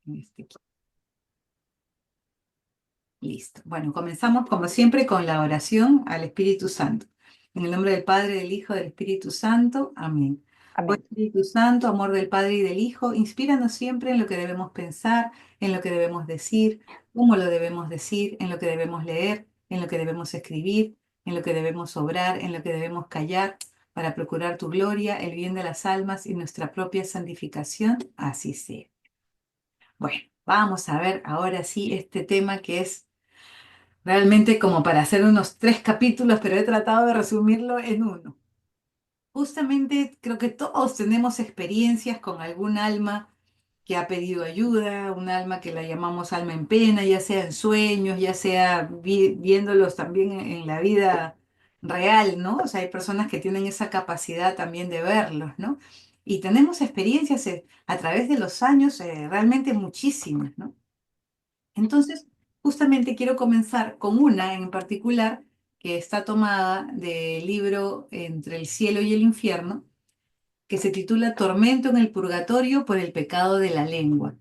Aquí. Listo. Bueno, comenzamos como siempre con la oración al Espíritu Santo. En el nombre del Padre, del Hijo, del Espíritu Santo. Amén. Oh Amén. Espíritu Santo, amor del Padre y del Hijo, inspíranos siempre en lo que debemos pensar, en lo que debemos decir, cómo lo debemos decir, en lo que debemos leer, en lo que debemos escribir, en lo que debemos obrar, en lo que debemos callar, para procurar tu gloria, el bien de las almas y nuestra propia santificación. Así sea. Bueno, vamos a ver ahora sí este tema que es realmente como para hacer unos 3 capítulos, pero he tratado de resumirlo en uno. Justamente creo que todos tenemos experiencias con algún alma que ha pedido ayuda, un alma que la llamamos alma en pena, ya sea en sueños, ya sea viéndolos también en la vida real, ¿no? O sea, hay personas que tienen esa capacidad también de verlos, ¿no? Y tenemos experiencias a través de los años realmente muchísimas, ¿no? Entonces, justamente quiero comenzar con una en particular que está tomada del libro Entre el cielo y el infierno, que se titula Tormento en el purgatorio por el pecado de la lengua.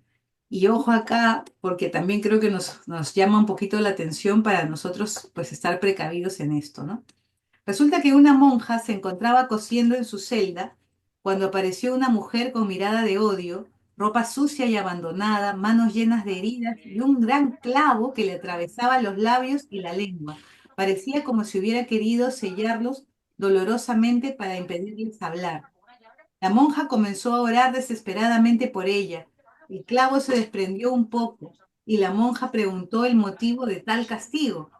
Y ojo acá, porque también creo que nos llama un poquito la atención para nosotros pues estar precavidos en esto, ¿no? Resulta que una monja se encontraba cosiendo en su celda cuando apareció una mujer con mirada de odio, ropa sucia y abandonada, manos llenas de heridas y un gran clavo que le atravesaba los labios y la lengua. Parecía como si hubiera querido sellarlos dolorosamente para impedirles hablar. La monja comenzó a orar desesperadamente por ella. El clavo se desprendió un poco y la monja preguntó el motivo de tal castigo.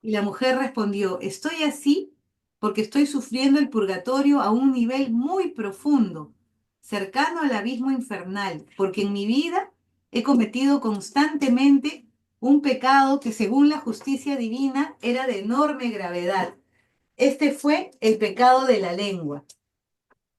Y la mujer respondió, estoy así porque estoy sufriendo el purgatorio a un nivel muy profundo, cercano al abismo infernal, porque en mi vida he cometido constantemente un pecado que según la justicia divina era de enorme gravedad. Este fue el pecado de la lengua.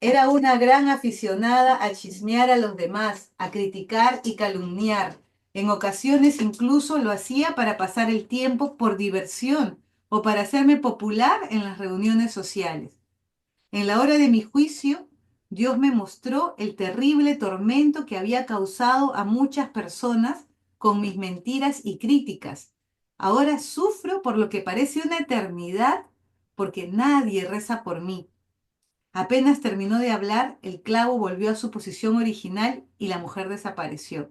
Era una gran aficionada a chismear a los demás, a criticar y calumniar. En ocasiones incluso lo hacía para pasar el tiempo por diversión o para hacerme popular en las reuniones sociales. En la hora de mi juicio, Dios me mostró el terrible tormento que había causado a muchas personas con mis mentiras y críticas. Ahora sufro por lo que parece una eternidad porque nadie reza por mí. Apenas terminó de hablar, el clavo volvió a su posición original y la mujer desapareció.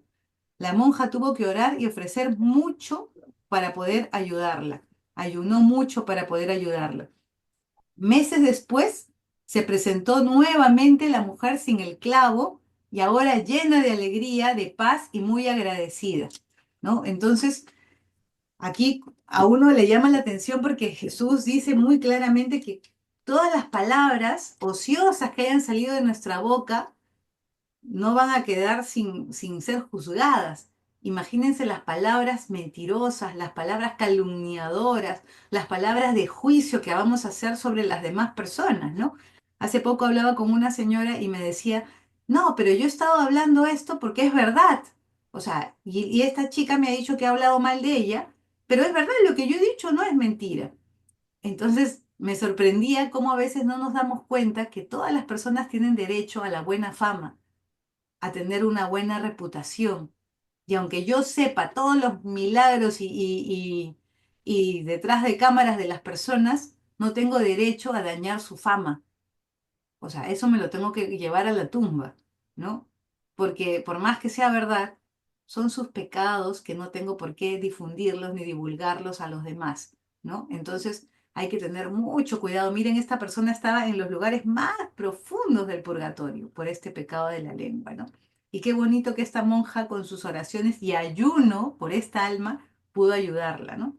La monja tuvo que orar y ofrecer mucho para poder ayudarla. Ayunó mucho para poder ayudarla. Meses después, se presentó nuevamente la mujer sin el clavo y ahora llena de alegría, de paz y muy agradecida, ¿no? Entonces, aquí a uno le llama la atención porque Jesús dice muy claramente que todas las palabras ociosas que hayan salido de nuestra boca no van a quedar sin ser juzgadas. Imagínense las palabras mentirosas, las palabras calumniadoras, las palabras de juicio que vamos a hacer sobre las demás personas, ¿no? Hace poco hablaba con una señora y me decía, no, pero yo he estado hablando esto porque es verdad. O sea, y esta chica me ha dicho que ha hablado mal de ella, pero es verdad, lo que yo he dicho no es mentira. Entonces me sorprendía cómo a veces no nos damos cuenta que todas las personas tienen derecho a la buena fama, a tener una buena reputación. Y aunque yo sepa todos los milagros y detrás de cámaras de las personas, no tengo derecho a dañar su fama. O sea, eso me lo tengo que llevar a la tumba, ¿no? Porque por más que sea verdad, son sus pecados que no tengo por qué difundirlos ni divulgarlos a los demás, ¿no? Entonces hay que tener mucho cuidado. Miren, esta persona estaba en los lugares más profundos del purgatorio por este pecado de la lengua, ¿no? Y qué bonito que esta monja con sus oraciones y ayuno por esta alma pudo ayudarla, ¿no?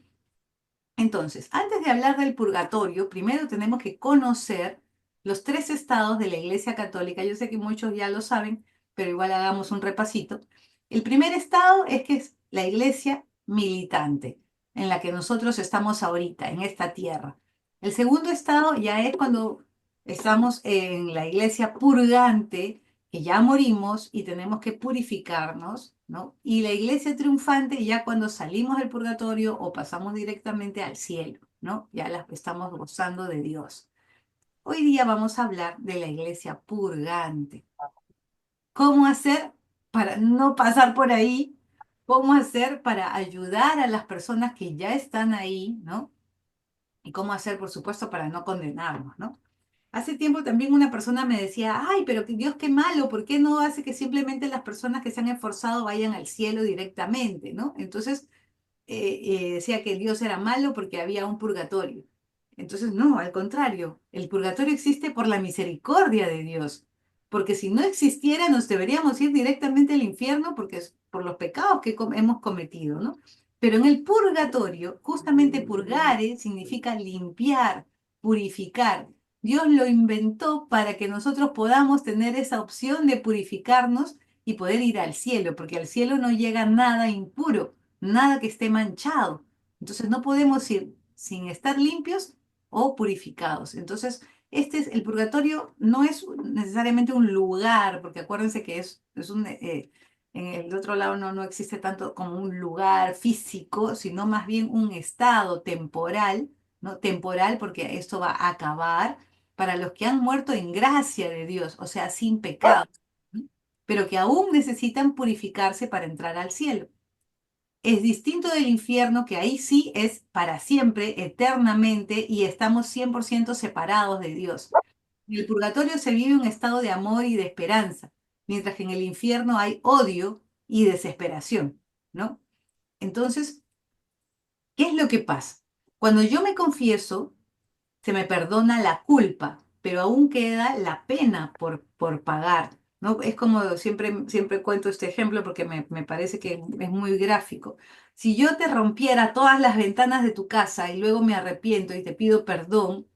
Entonces, antes de hablar del purgatorio, primero tenemos que conocer los 3 estados de la Iglesia Católica. Yo sé que muchos ya lo saben, pero igual hagamos un repasito. El primer estado es que es la Iglesia militante, en la que nosotros estamos ahorita, en esta tierra. El segundo estado ya es cuando estamos en la Iglesia purgante, que ya morimos y tenemos que purificarnos, ¿no? Y la iglesia triunfante ya cuando salimos del purgatorio o pasamos directamente al cielo, ¿no? Ya las estamos gozando de Dios. Hoy día vamos a hablar de la iglesia purgante. ¿Cómo hacer para no pasar por ahí? cómo hacer para ayudar a las personas que ya están ahí, ¿no? Y cómo hacer, por supuesto, para no condenarnos, ¿no? Hace tiempo también una persona me decía, ay, pero que Dios qué malo, ¿por qué no hace que simplemente las personas que se han esforzado vayan al cielo directamente, ¿no? Entonces, decía que Dios era malo porque había un purgatorio. Entonces, no, al contrario, el purgatorio existe por la misericordia de Dios, porque si no existiera nos deberíamos ir directamente al infierno porque es por los pecados que hemos cometido, ¿no? Pero en el purgatorio, justamente purgare significa limpiar, purificar. Dios lo inventó para que nosotros podamos tener esa opción de purificarnos y poder ir al cielo, porque al cielo no llega nada impuro, nada que esté manchado. Entonces no podemos ir sin estar limpios o purificados. Entonces, el purgatorio no es necesariamente un lugar, porque acuérdense que en el otro lado no existe tanto como un lugar físico, sino más bien un estado temporal, ¿no? Temporal porque esto va a acabar para los que han muerto en gracia de Dios, o sea, sin pecado, ¿no? Pero que aún necesitan purificarse para entrar al cielo. Es distinto del infierno, que ahí sí es para siempre, eternamente, y estamos 100% separados de Dios. En el purgatorio se vive un estado de amor y de esperanza, mientras que en el infierno hay odio y desesperación, ¿no? Entonces, ¿qué es lo que pasa? Cuando yo me confieso, se me perdona la culpa, pero aún queda la pena por pagar, ¿no? Es como siempre cuento este ejemplo porque me parece que es muy gráfico. Si yo te rompiera todas las ventanas de tu casa y luego me arrepiento y te pido perdón,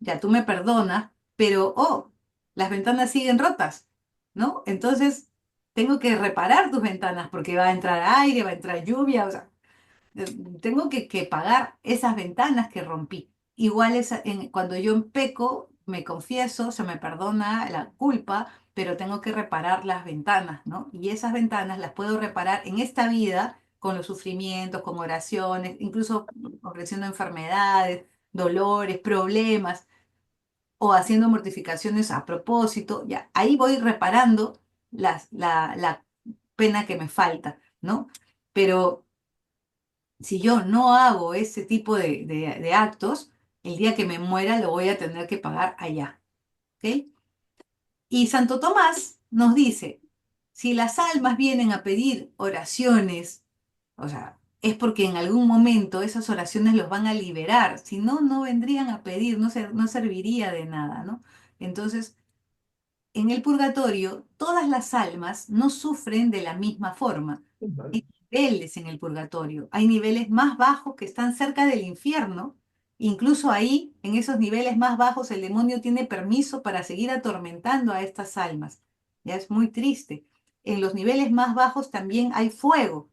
ya tú me perdonas, pero, oh, las ventanas siguen rotas, ¿no? Entonces, tengo que reparar tus ventanas porque va a entrar aire, va a entrar lluvia, o sea, eh, tengo que pagar esas ventanas que rompí. Igual cuando yo peco, me confieso, se me perdona la culpa, pero tengo que reparar las ventanas, ¿no? Y esas ventanas las puedo reparar en esta vida con los sufrimientos, con oraciones, incluso ofreciendo enfermedades, dolores, problemas o haciendo mortificaciones a propósito. Ya, ahí voy reparando la pena que me falta, ¿no? Pero si yo no hago ese tipo de actos, el día que me muera lo voy a tener que pagar allá. ¿Ok? Y Santo Tomás nos dice, si las almas vienen a pedir oraciones, o sea, es porque en algún momento esas oraciones los van a liberar, si no, no vendrían a pedir, no serviría de nada, ¿no? Entonces, en el purgatorio, todas las almas no sufren de la misma forma. Hay niveles en el purgatorio, hay niveles más bajos que están cerca del infierno. Incluso ahí, en esos niveles más bajos, el demonio tiene permiso para seguir atormentando a estas almas. Ya es muy triste. En los niveles más bajos también hay fuego,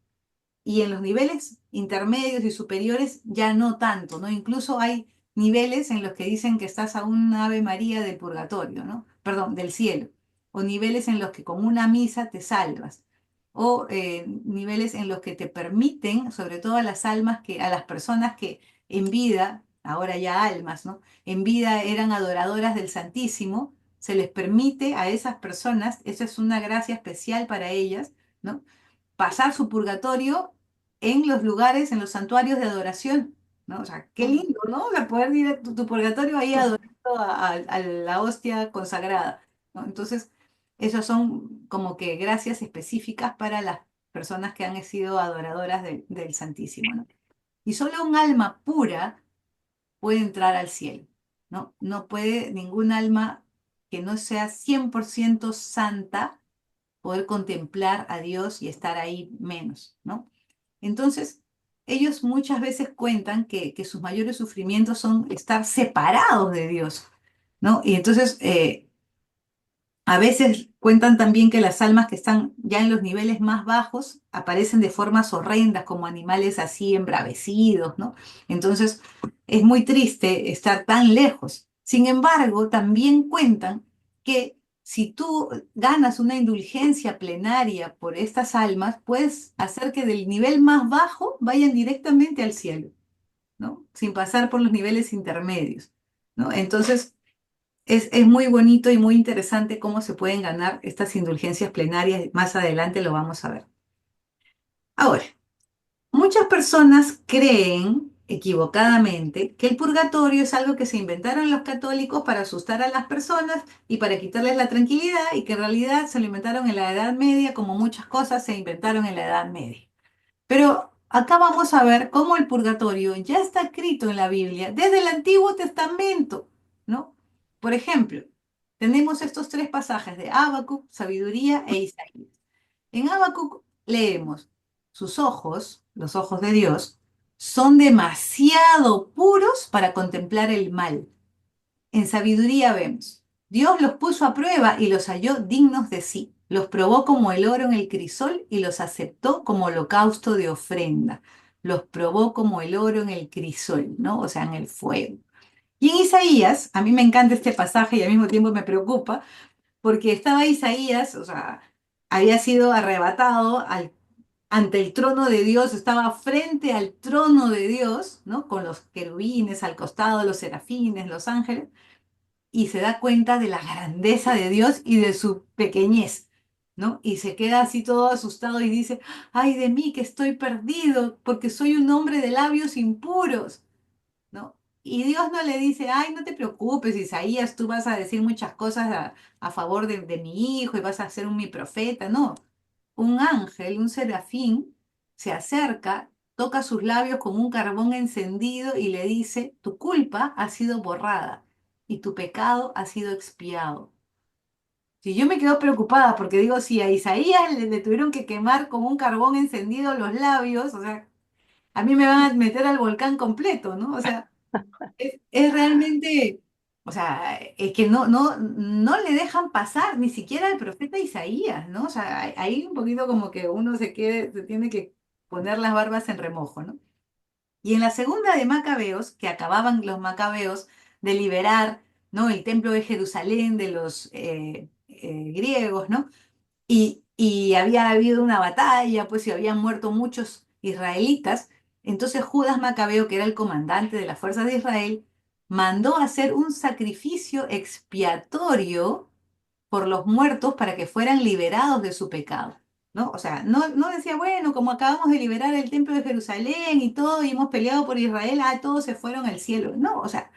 y en los niveles intermedios y superiores ya no tanto, ¿no? Incluso hay niveles en los que dicen que estás a un Ave María del purgatorio, ¿no? Perdón, del cielo. O niveles en los que con una misa te salvas. O niveles en los que te permiten, sobre todo a las almas a las personas que en vida, ahora ya almas, ¿no? En vida eran adoradoras del Santísimo, se les permite a esas personas, eso es una gracia especial para ellas, ¿no? Pasar su purgatorio en los lugares, en los santuarios de adoración, ¿no? O sea, qué lindo, ¿no? O sea, poder ir a tu purgatorio ahí adorando a la hostia consagrada, ¿no? Entonces, esas son como que gracias específicas para las personas que han sido adoradoras del Santísimo, ¿no? Y solo un alma pura puede entrar al cielo, ¿no? No puede ningún alma que no sea 100% santa poder contemplar a Dios y estar ahí menos, ¿no? Entonces, ellos muchas veces cuentan que sus mayores sufrimientos son estar separados de Dios, ¿no? Y entonces, a veces cuentan también que las almas que están ya en los niveles más bajos aparecen de formas horrendas, como animales así embravecidos, ¿no? Entonces, es muy triste estar tan lejos. Sin embargo, también cuentan que si tú ganas una indulgencia plenaria por estas almas, puedes hacer que del nivel más bajo vayan directamente al cielo, ¿no? Sin pasar por los niveles intermedios, ¿no? Entonces, es muy bonito y muy interesante cómo se pueden ganar estas indulgencias plenarias. Más adelante lo vamos a ver. Ahora, muchas personas creen equivocadamente que el purgatorio es algo que se inventaron los católicos para asustar a las personas y para quitarles la tranquilidad y que en realidad se lo inventaron en la Edad Media, como muchas cosas se inventaron en la Edad Media. Pero acá vamos a ver cómo el purgatorio ya está escrito en la Biblia desde el Antiguo Testamento, ¿no? Por ejemplo, tenemos estos tres pasajes de Habacuc, Sabiduría e Isaías. En Habacuc leemos, sus ojos, los ojos de Dios, son demasiado puros para contemplar el mal. En sabiduría vemos, Dios los puso a prueba y los halló dignos de sí. Los probó como el oro en el crisol y los aceptó como holocausto de ofrenda. Los probó como el oro en el crisol, ¿no? O sea, en el fuego. Y en Isaías, a mí me encanta este pasaje y al mismo tiempo me preocupa, porque estaba Isaías, o sea, había sido arrebatado ante el trono de Dios, estaba frente al trono de Dios, ¿no? Con los querubines al costado, los serafines, los ángeles, y se da cuenta de la grandeza de Dios y de su pequeñez, ¿no? Y se queda así todo asustado y dice, ay de mí que estoy perdido porque soy un hombre de labios impuros, ¿no? Y Dios no le dice, ay, no te preocupes, Isaías, tú vas a decir muchas cosas a favor de mi hijo y vas a ser mi profeta, no. Un ángel, un serafín, se acerca, toca sus labios con un carbón encendido y le dice, tu culpa ha sido borrada y tu pecado ha sido expiado. Si yo me quedo preocupada porque digo, si a Isaías le tuvieron que quemar con un carbón encendido los labios, o sea, a mí me van a meter al volcán completo, ¿no? O sea, es realmente, o sea, es que no le dejan pasar ni siquiera al profeta Isaías, ¿no? O sea, ahí un poquito como que uno se tiene que poner las barbas en remojo, ¿no? Y en la segunda de Macabeos, que acababan los Macabeos de liberar, ¿no? El templo de Jerusalén de los griegos, ¿no? Y había habido una batalla, pues, y habían muerto muchos israelitas. Entonces Judas Macabeo, que era el comandante de las fuerzas de Israel, mandó hacer un sacrificio expiatorio por los muertos para que fueran liberados de su pecado, ¿no? O sea, no decía, bueno, como acabamos de liberar el templo de Jerusalén y todo, y hemos peleado por Israel, ah, todos se fueron al cielo. No, o sea,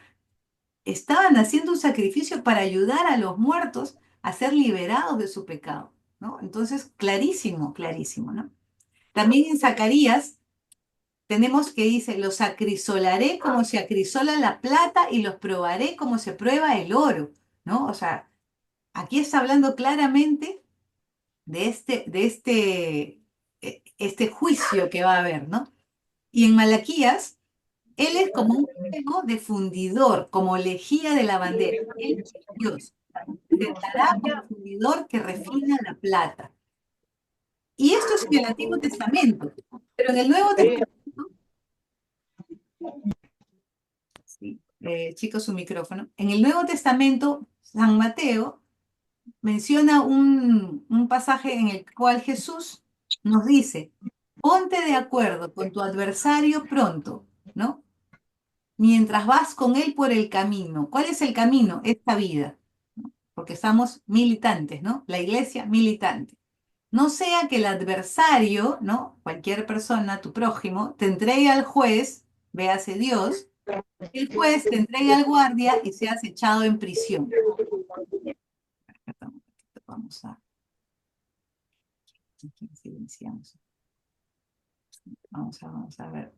estaban haciendo un sacrificio para ayudar a los muertos a ser liberados de su pecado, ¿no? Entonces, clarísimo, clarísimo, ¿no? También en Zacarías tenemos que dice, los acrisolaré como se acrisola la plata y los probaré como se prueba el oro, ¿no? O sea, aquí está hablando claramente de este juicio que va a haber, ¿no? Y en Malaquías, él es como un fuego de fundidor, como lejía de la bandera. Él es Dios. Sentará como fundidor que refina la plata. Y esto es en el Antiguo Testamento. Pero en el Nuevo Testamento, sí, chicos, su micrófono. En el Nuevo Testamento, San Mateo menciona un pasaje en el cual Jesús nos dice, ponte de acuerdo con tu adversario pronto, ¿no? Mientras vas con él por el camino. ¿Cuál es el camino? Esta vida, ¿no? Porque estamos militantes, ¿no? La iglesia militante. No sea que el adversario, ¿no? Cualquier persona, tu prójimo, te entregue al juez, véase Dios, el juez te entregue al guardia y seas echado en prisión. Vamos a, aquí silenciamos. Vamos a ver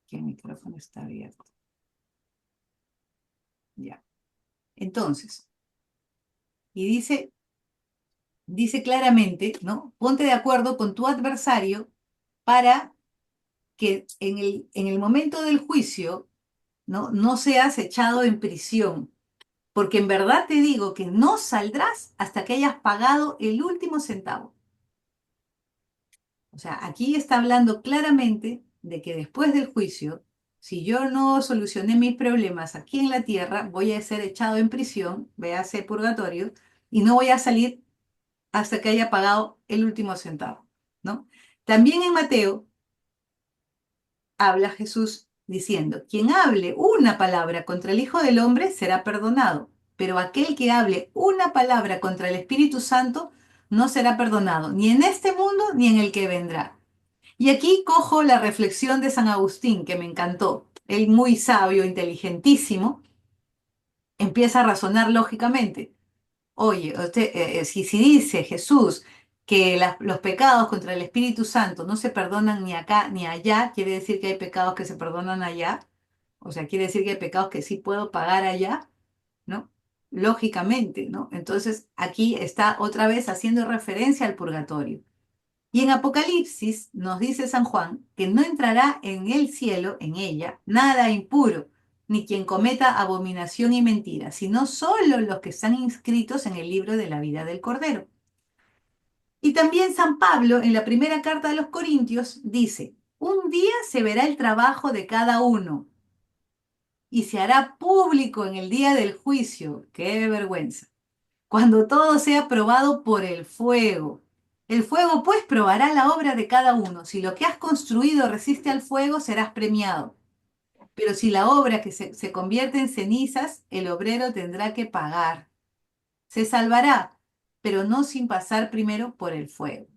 que el micrófono está abierto. Ya. Entonces, y dice claramente, ¿no? Ponte de acuerdo con tu adversario para que en el momento del juicio, no seas echado en prisión. Porque en verdad te digo que no saldrás hasta que hayas pagado el último centavo. O sea, aquí está hablando claramente de que después del juicio, si yo no solucioné mis problemas aquí en la tierra, voy a ser echado en prisión, véase purgatorio, y no voy a salir hasta que haya pagado el último centavo, ¿no? También en Mateo habla Jesús diciendo, quien hable una palabra contra el Hijo del Hombre será perdonado, pero aquel que hable una palabra contra el Espíritu Santo no será perdonado, ni en este mundo ni en el que vendrá. Y aquí cojo la reflexión de San Agustín, que me encantó. Él muy sabio, inteligentísimo, empieza a razonar lógicamente. Oye, si dice Jesús que los pecados contra el Espíritu Santo no se perdonan ni acá ni allá, quiere decir que hay pecados que se perdonan allá, o sea, quiere decir que hay pecados que sí puedo pagar allá, ¿no? Lógicamente, ¿no? Entonces aquí está otra vez haciendo referencia al purgatorio. Y en Apocalipsis nos dice San Juan que no entrará en el cielo, en ella, nada impuro, ni quien cometa abominación y mentira, sino solo los que están inscritos en el libro de la vida del Cordero. Y también San Pablo, en la primera carta de los Corintios, dice, un día se verá el trabajo de cada uno y se hará público en el día del juicio. ¡Qué vergüenza! Cuando todo sea probado por el fuego. El fuego pues probará la obra de cada uno. Si lo que has construido resiste al fuego, serás premiado. Pero si la obra que se convierte en cenizas, el obrero tendrá que pagar. Se salvará, pero no sin pasar primero por el fuego.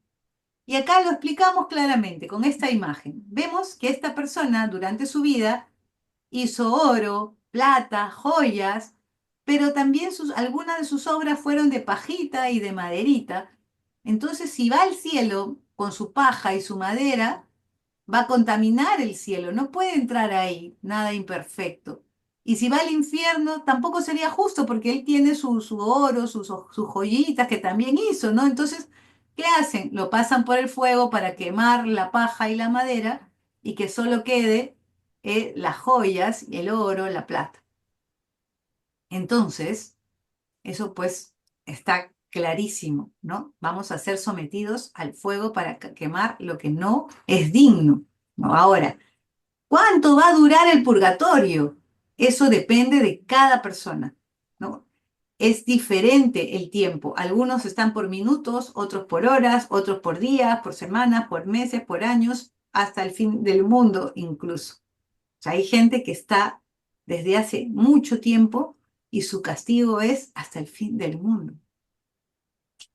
Y acá lo explicamos claramente con esta imagen. Vemos que esta persona durante su vida hizo oro, plata, joyas, pero también algunas de sus obras fueron de pajita y de maderita. Entonces, si va al cielo con su paja y su madera, va a contaminar el cielo, no puede entrar ahí, nada imperfecto. Y si va al infierno, tampoco sería justo porque él tiene su oro, sus joyitas que también hizo, ¿no? Entonces, ¿qué hacen? Lo pasan por el fuego para quemar la paja y la madera y que solo quede las joyas, el oro, la plata. Entonces, eso pues está clarísimo, ¿no? Vamos a ser sometidos al fuego para quemar lo que no es digno, ¿no? Ahora, ¿cuánto va a durar el purgatorio? Eso depende de cada persona, ¿no? Es diferente el tiempo. Algunos están por minutos, otros por horas, otros por días, por semanas, por meses, por años, hasta el fin del mundo incluso. O sea, hay gente que está desde hace mucho tiempo y su castigo es hasta el fin del mundo.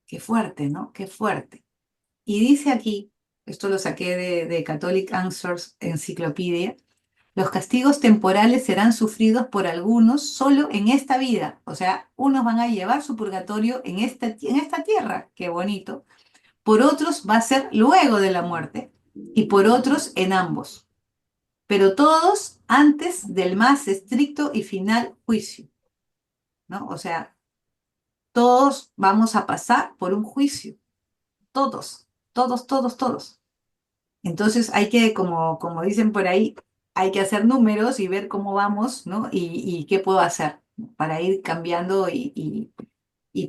Qué fuerte, ¿no? Qué fuerte. Y dice aquí, esto lo saqué de Catholic Answers Enciclopedia, los castigos temporales serán sufridos por algunos solo en esta vida. O sea, unos van a llevar su purgatorio en esta tierra, qué bonito. Por otros va a ser luego de la muerte y por otros en ambos. Pero todos antes del más estricto y final juicio, ¿no? O sea, todos vamos a pasar por un juicio. Todos, todos, todos, todos. Entonces hay que, como dicen por ahí, hay que hacer números y ver cómo vamos, ¿no? Y qué puedo hacer para ir cambiando y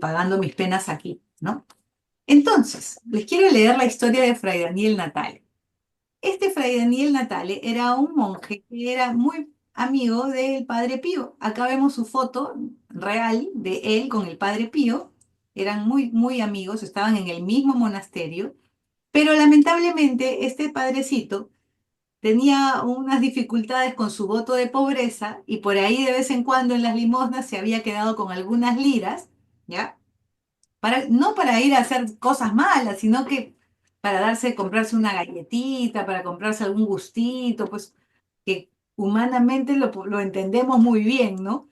pagando mis penas aquí, ¿no? Entonces, les quiero leer la historia de Fray Daniel Natale. Este Fray Daniel Natale era un monje que era muy amigo del Padre Pío. Acá vemos su foto real de él con el Padre Pío. Eran muy, muy amigos, estaban en el mismo monasterio, pero lamentablemente este padrecito tenía unas dificultades con su voto de pobreza y por ahí de vez en cuando en las limosnas se había quedado con algunas liras, ¿ya? No para ir a hacer cosas malas, sino que para comprarse una galletita, para comprarse algún gustito, pues que humanamente lo entendemos muy bien, ¿no?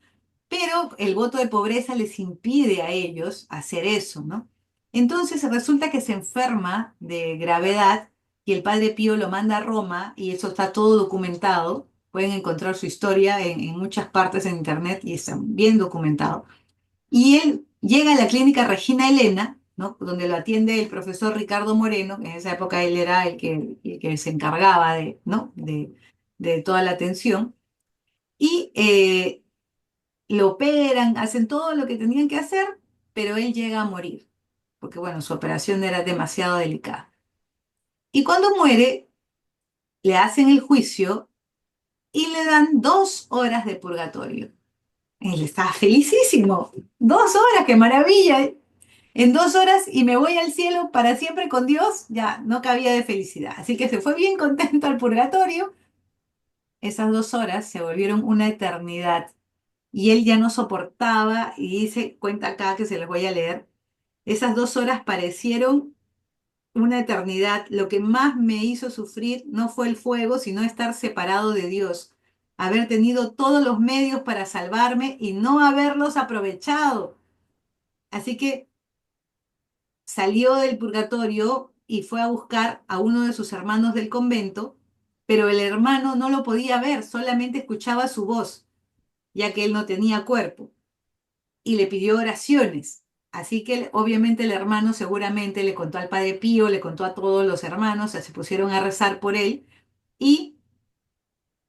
Pero el voto de pobreza les impide a ellos hacer eso, ¿no? Entonces resulta que se enferma de gravedad y el padre Pío lo manda a Roma y eso está todo documentado. Pueden encontrar su historia en muchas partes en internet y está bien documentado. Y él llega a la clínica Regina Elena, ¿no? Donde lo atiende el profesor Ricardo Moreno, que en esa época él era el que se encargaba de, ¿no? de toda la atención. Y lo operan, hacen todo lo que tenían que hacer, pero él llega a morir, porque bueno, su operación era demasiado delicada. Y cuando muere, le hacen el juicio y le dan 2 horas de purgatorio. Él estaba felicísimo. 2 horas, qué maravilla. En 2 horas y me voy al cielo para siempre con Dios, ya no cabía de felicidad. Así que se fue bien contento al purgatorio. Esas 2 horas se volvieron una eternidad y él ya no soportaba y dice, cuenta acá que se les voy a leer, esas 2 horas parecieron una eternidad, lo que más me hizo sufrir no fue el fuego, sino estar separado de Dios, haber tenido todos los medios para salvarme y no haberlos aprovechado. Así que salió del purgatorio y fue a buscar a uno de sus hermanos del convento, pero el hermano no lo podía ver, solamente escuchaba su voz, ya que él no tenía cuerpo, y le pidió oraciones. Así que obviamente el hermano seguramente le contó al Padre Pío, le contó a todos los hermanos, se pusieron a rezar por él, y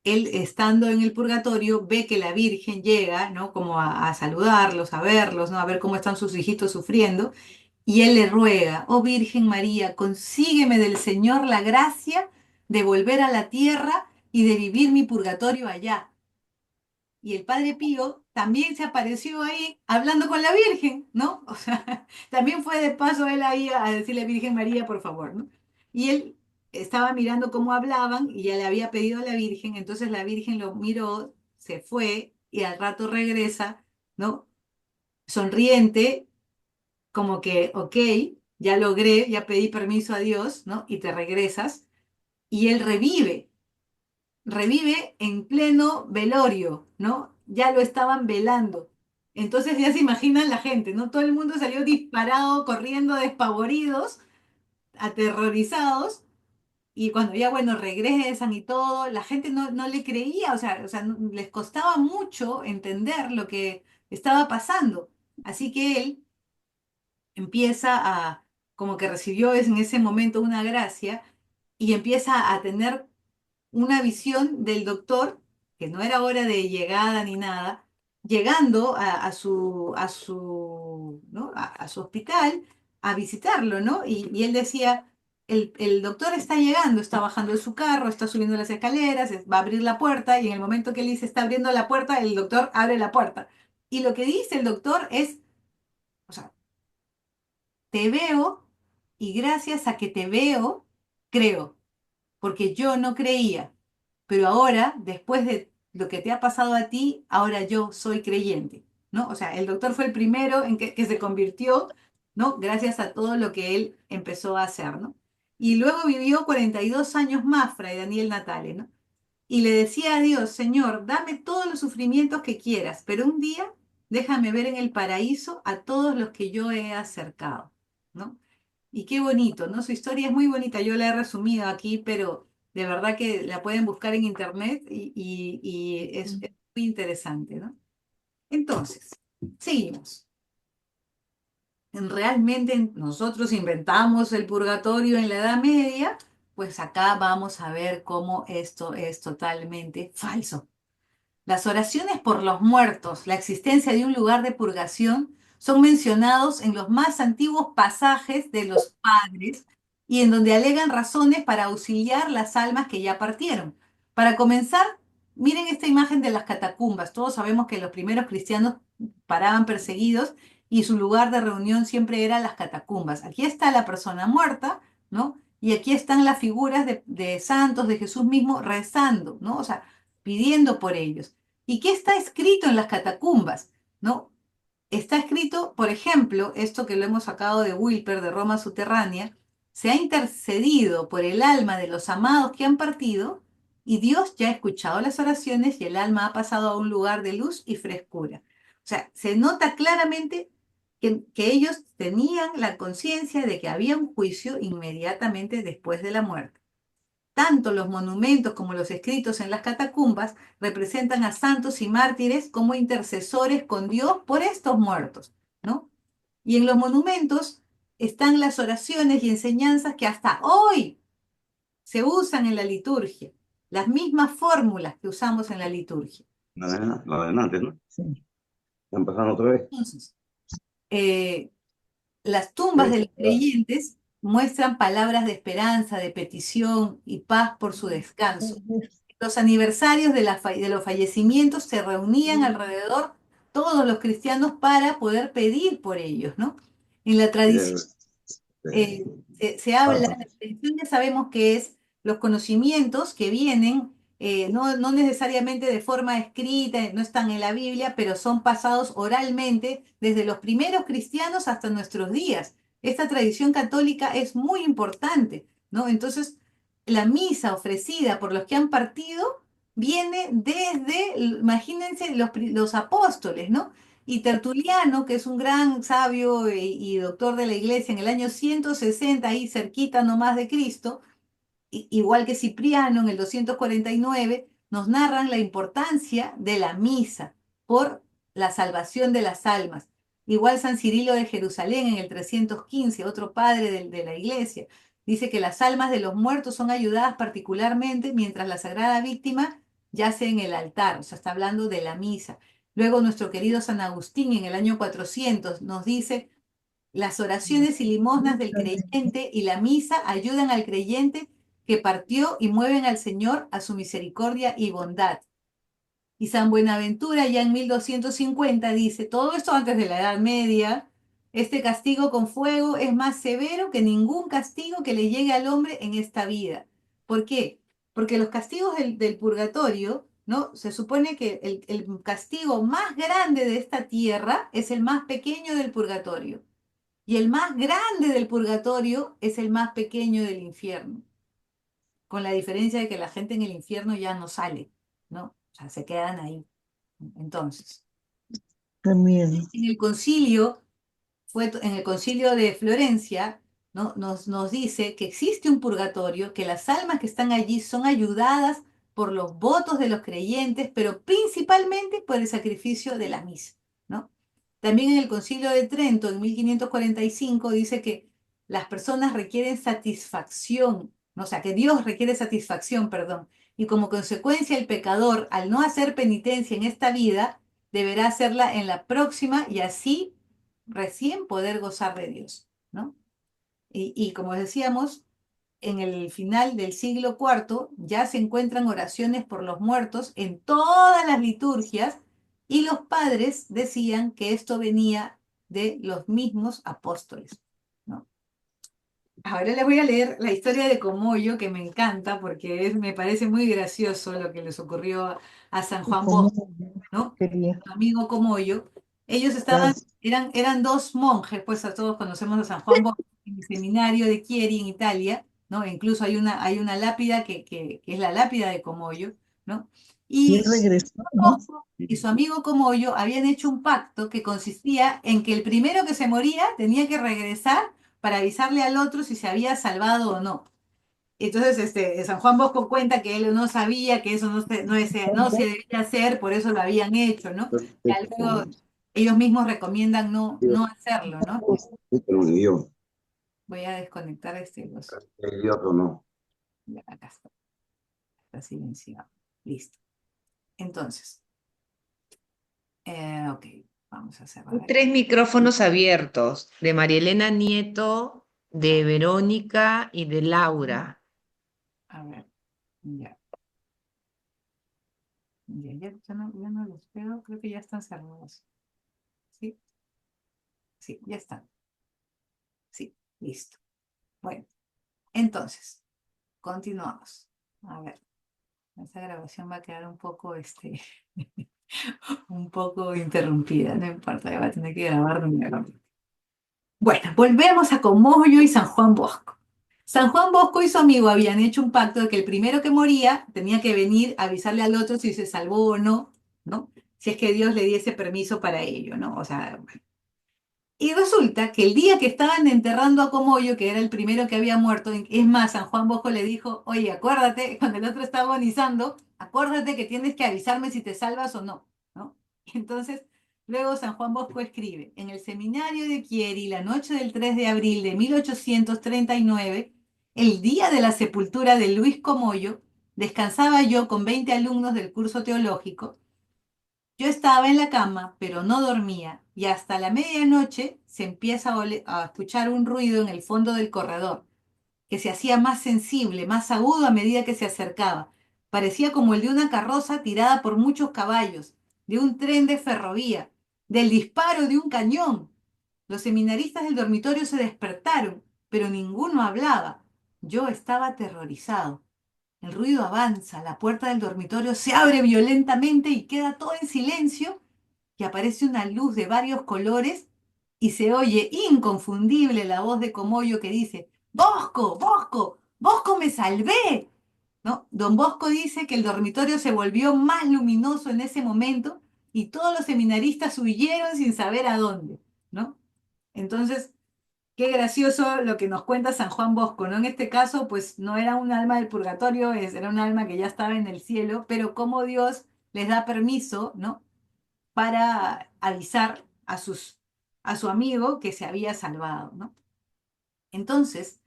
él, estando en el purgatorio, ve que la Virgen llega, ¿no? Como a saludarlos, a verlos, ¿no? A ver cómo están sus hijitos sufriendo, y él le ruega: oh Virgen María, consígueme del Señor la gracia de volver a la tierra y de vivir mi purgatorio allá. Y el Padre Pío también se apareció ahí hablando con la Virgen, ¿no? O sea, también fue de paso él ahí a decirle: Virgen María, por favor, ¿no? Y él estaba mirando cómo hablaban y ya le había pedido a la Virgen, entonces la Virgen lo miró, se fue y al rato regresa, ¿no? Sonriente, como que, ok, ya logré, ya pedí permiso a Dios, ¿no? Y te regresas. Y él revive en pleno velorio, ¿no? Ya lo estaban velando. Entonces ya se imaginan la gente, ¿no? Todo el mundo salió disparado, corriendo, despavoridos, aterrorizados, y cuando ya, bueno, regresan y todo, la gente no le creía, o sea, les costaba mucho entender lo que estaba pasando. Así que él empieza a, como que recibió en ese momento una gracia, y empieza a tener una visión del doctor, que no era hora de llegada ni nada, llegando ¿no? A su hospital a visitarlo, ¿no? Y él decía: el doctor está llegando, está bajando de su carro, está subiendo las escaleras, va a abrir la puerta, y en el momento que él dice: está abriendo la puerta, el doctor abre la puerta. Y lo que dice el doctor es, o sea, te veo, y gracias a que te veo, creo, porque yo no creía, pero ahora, después de lo que te ha pasado a ti, ahora yo soy creyente, ¿no? O sea, el doctor fue el primero en que se convirtió, ¿no? Gracias a todo lo que él empezó a hacer, ¿no? Y luego vivió 42 años más, Fray Daniel Natale, ¿no? Y le decía a Dios: Señor, dame todos los sufrimientos que quieras, pero un día déjame ver en el paraíso a todos los que yo he acercado, ¿no? Y qué bonito, ¿no? Su historia es muy bonita, yo la he resumido aquí, pero de verdad que la pueden buscar en internet, y es muy interesante, ¿no? Entonces, seguimos. ¿Realmente nosotros inventamos el purgatorio en la Edad Media? Pues acá vamos a ver cómo esto es totalmente falso. Las oraciones por los muertos, la existencia de un lugar de purgación, son mencionados en los más antiguos pasajes de los padres, y en donde alegan razones para auxiliar las almas que ya partieron. Para comenzar, miren esta imagen de las catacumbas. Todos sabemos que los primeros cristianos paraban perseguidos y su lugar de reunión siempre era las catacumbas. Aquí está la persona muerta, ¿no? Y aquí están las figuras de santos, de Jesús mismo rezando, ¿no? O sea, pidiendo por ellos. ¿Y qué está escrito en las catacumbas? ¿No? Está escrito, por ejemplo, esto que lo hemos sacado de Wilper, de Roma Subterránea: se ha intercedido por el alma de los amados que han partido, y Dios ya ha escuchado las oraciones y el alma ha pasado a un lugar de luz y frescura. O sea, se nota claramente que ellos tenían la conciencia de que había un juicio inmediatamente después de la muerte. Tanto los monumentos como los escritos en las catacumbas representan a santos y mártires como intercesores con Dios por estos muertos, ¿no? Y en los monumentos están las oraciones y enseñanzas que hasta hoy se usan en la liturgia, las mismas fórmulas que usamos en la liturgia. La de antes, ¿no? Sí. Empezando otra vez. Entonces, eh, las tumbas Sí, de los creyentes muestran palabras de esperanza, de petición y paz por su descanso. Los aniversarios de los fallecimientos se reunían alrededor todos los cristianos para poder pedir por ellos, ¿no? En la tradición se habla, la tradición ya sabemos que es los conocimientos que vienen, no necesariamente de forma escrita, no están en la Biblia, pero son pasados oralmente desde los primeros cristianos hasta nuestros días. esta tradición católica es muy importante, ¿no? Entonces, la misa ofrecida por los que han partido viene desde, imagínense, los apóstoles, ¿no? Y Tertuliano, que es un gran sabio y doctor de la iglesia en el año 160, ahí cerquita nomás de Cristo, igual que Cipriano en el 249, nos narran la importancia de la misa por la salvación de las almas. Igual San Cirilo de Jerusalén en el 315, otro padre de la iglesia, dice que las almas de los muertos son ayudadas particularmente mientras la sagrada víctima yace en el altar, o sea, está hablando de la misa. Luego nuestro querido San Agustín en el año 400 nos dice, las oraciones y limosnas del creyente y la misa ayudan al creyente que partió y mueven al Señor a su misericordia y bondad. Y San Buenaventura ya en 1250 dice, todo esto antes de la Edad Media, este castigo con fuego es más severo que ningún castigo que le llegue al hombre en esta vida. ¿Por qué? Porque los castigos del purgatorio, ¿no? Se supone que el castigo más grande de esta tierra es el más pequeño del purgatorio. Y el más grande del purgatorio es el más pequeño del infierno, con la diferencia de que la gente en el infierno ya no sale, ¿no? O sea, se quedan ahí. Entonces, También. en el concilio, en el concilio de Florencia, ¿no? Nos dice que existe un purgatorio, que las almas que están allí son ayudadas por los votos de los creyentes, pero principalmente por el sacrificio de la misa, ¿no? También en el Concilio de Trento, en 1545, dice que las personas requieren satisfacción, ¿no? O sea, que Dios requiere satisfacción, perdón, y como consecuencia el pecador, al no hacer penitencia en esta vida, deberá hacerla en la próxima y así recién poder gozar de Dios, ¿no? Y como decíamos, en el final del siglo IV ya se encuentran oraciones por los muertos en todas las liturgias y los padres decían que esto venía de los mismos apóstoles, ¿no? Ahora les voy a leer la historia de Comoyo, que me encanta porque me parece muy gracioso lo que les ocurrió a San Y Juan como Bosco, ¿no? quería. Su amigo Comoyo. Ellos Claro. eran dos monjes, pues a todos conocemos a San Juan Bosco, en el seminario de Chieri en Italia, ¿no? E incluso hay una lápida que es la lápida de Comoyo, ¿no? Y él Y regresó, ¿no? Bosco y su amigo Comoyo habían hecho un pacto que consistía en que el primero que se moría tenía que regresar para avisarle al otro si se había salvado o no. Entonces, San Juan Bosco cuenta que él no sabía que eso no se debía hacer, por eso lo habían hecho, ¿no? Ya luego ellos mismos recomiendan no hacerlo, ¿no? Un idioma. Voy a desconectar El idioma no. ya, acá está silenciado. Listo. Entonces, ok, vamos a cerrar Hay aquí. 3 micrófonos abiertos, de María Elena Nieto, de Verónica y de Laura. A ver, ya. Ya no los veo, creo que ya están cerrados. ¿Sí? Sí, ya están. Sí, listo. Bueno, entonces, continuamos. A ver, esta grabación va a quedar un poco, un poco interrumpida, no importa, ya va a tener que grabar de nuevo. Bueno, volvemos a Comoyo y San Juan Bosco. San Juan Bosco y su amigo habían hecho un pacto de que el primero que moría tenía que venir a avisarle al otro si se salvó o no, ¿no? Si es que Dios le diese permiso para ello, ¿no? O sea, bueno. Y resulta que el día que estaban enterrando a Comoyo, que era el primero que había muerto, es más, San Juan Bosco le dijo, oye, acuérdate, cuando el otro está agonizando, acuérdate que tienes que avisarme si te salvas o no, ¿no? Y entonces, luego San Juan Bosco escribe, en el seminario de Chieri, la noche del 3 de abril de 1839, el día de la sepultura de Luis Comoyo, descansaba yo con 20 alumnos del curso teológico. Yo estaba en la cama, pero no dormía, y hasta la medianoche se empieza a escuchar un ruido en el fondo del corredor, que se hacía más sensible, más agudo a medida que se acercaba. Parecía como el de una carroza tirada por muchos caballos, de un tren de ferrovía, del disparo de un cañón. Los seminaristas del dormitorio se despertaron, pero ninguno hablaba. Yo estaba aterrorizado. El ruido avanza, la puerta del dormitorio se abre violentamente y queda todo en silencio y aparece una luz de varios colores y se oye inconfundible la voz de Comoyo que dice, Bosco, Bosco, Bosco, me salvé, ¿no? Don Bosco dice que el dormitorio se volvió más luminoso en ese momento y todos los seminaristas huyeron sin saber a dónde, ¿no? Entonces, qué gracioso lo que nos cuenta San Juan Bosco, ¿no? En este caso, pues no era un alma del purgatorio, era un alma que ya estaba en el cielo, pero como Dios les da permiso, ¿no? Para avisar a su amigo que se había salvado, ¿no? Entonces,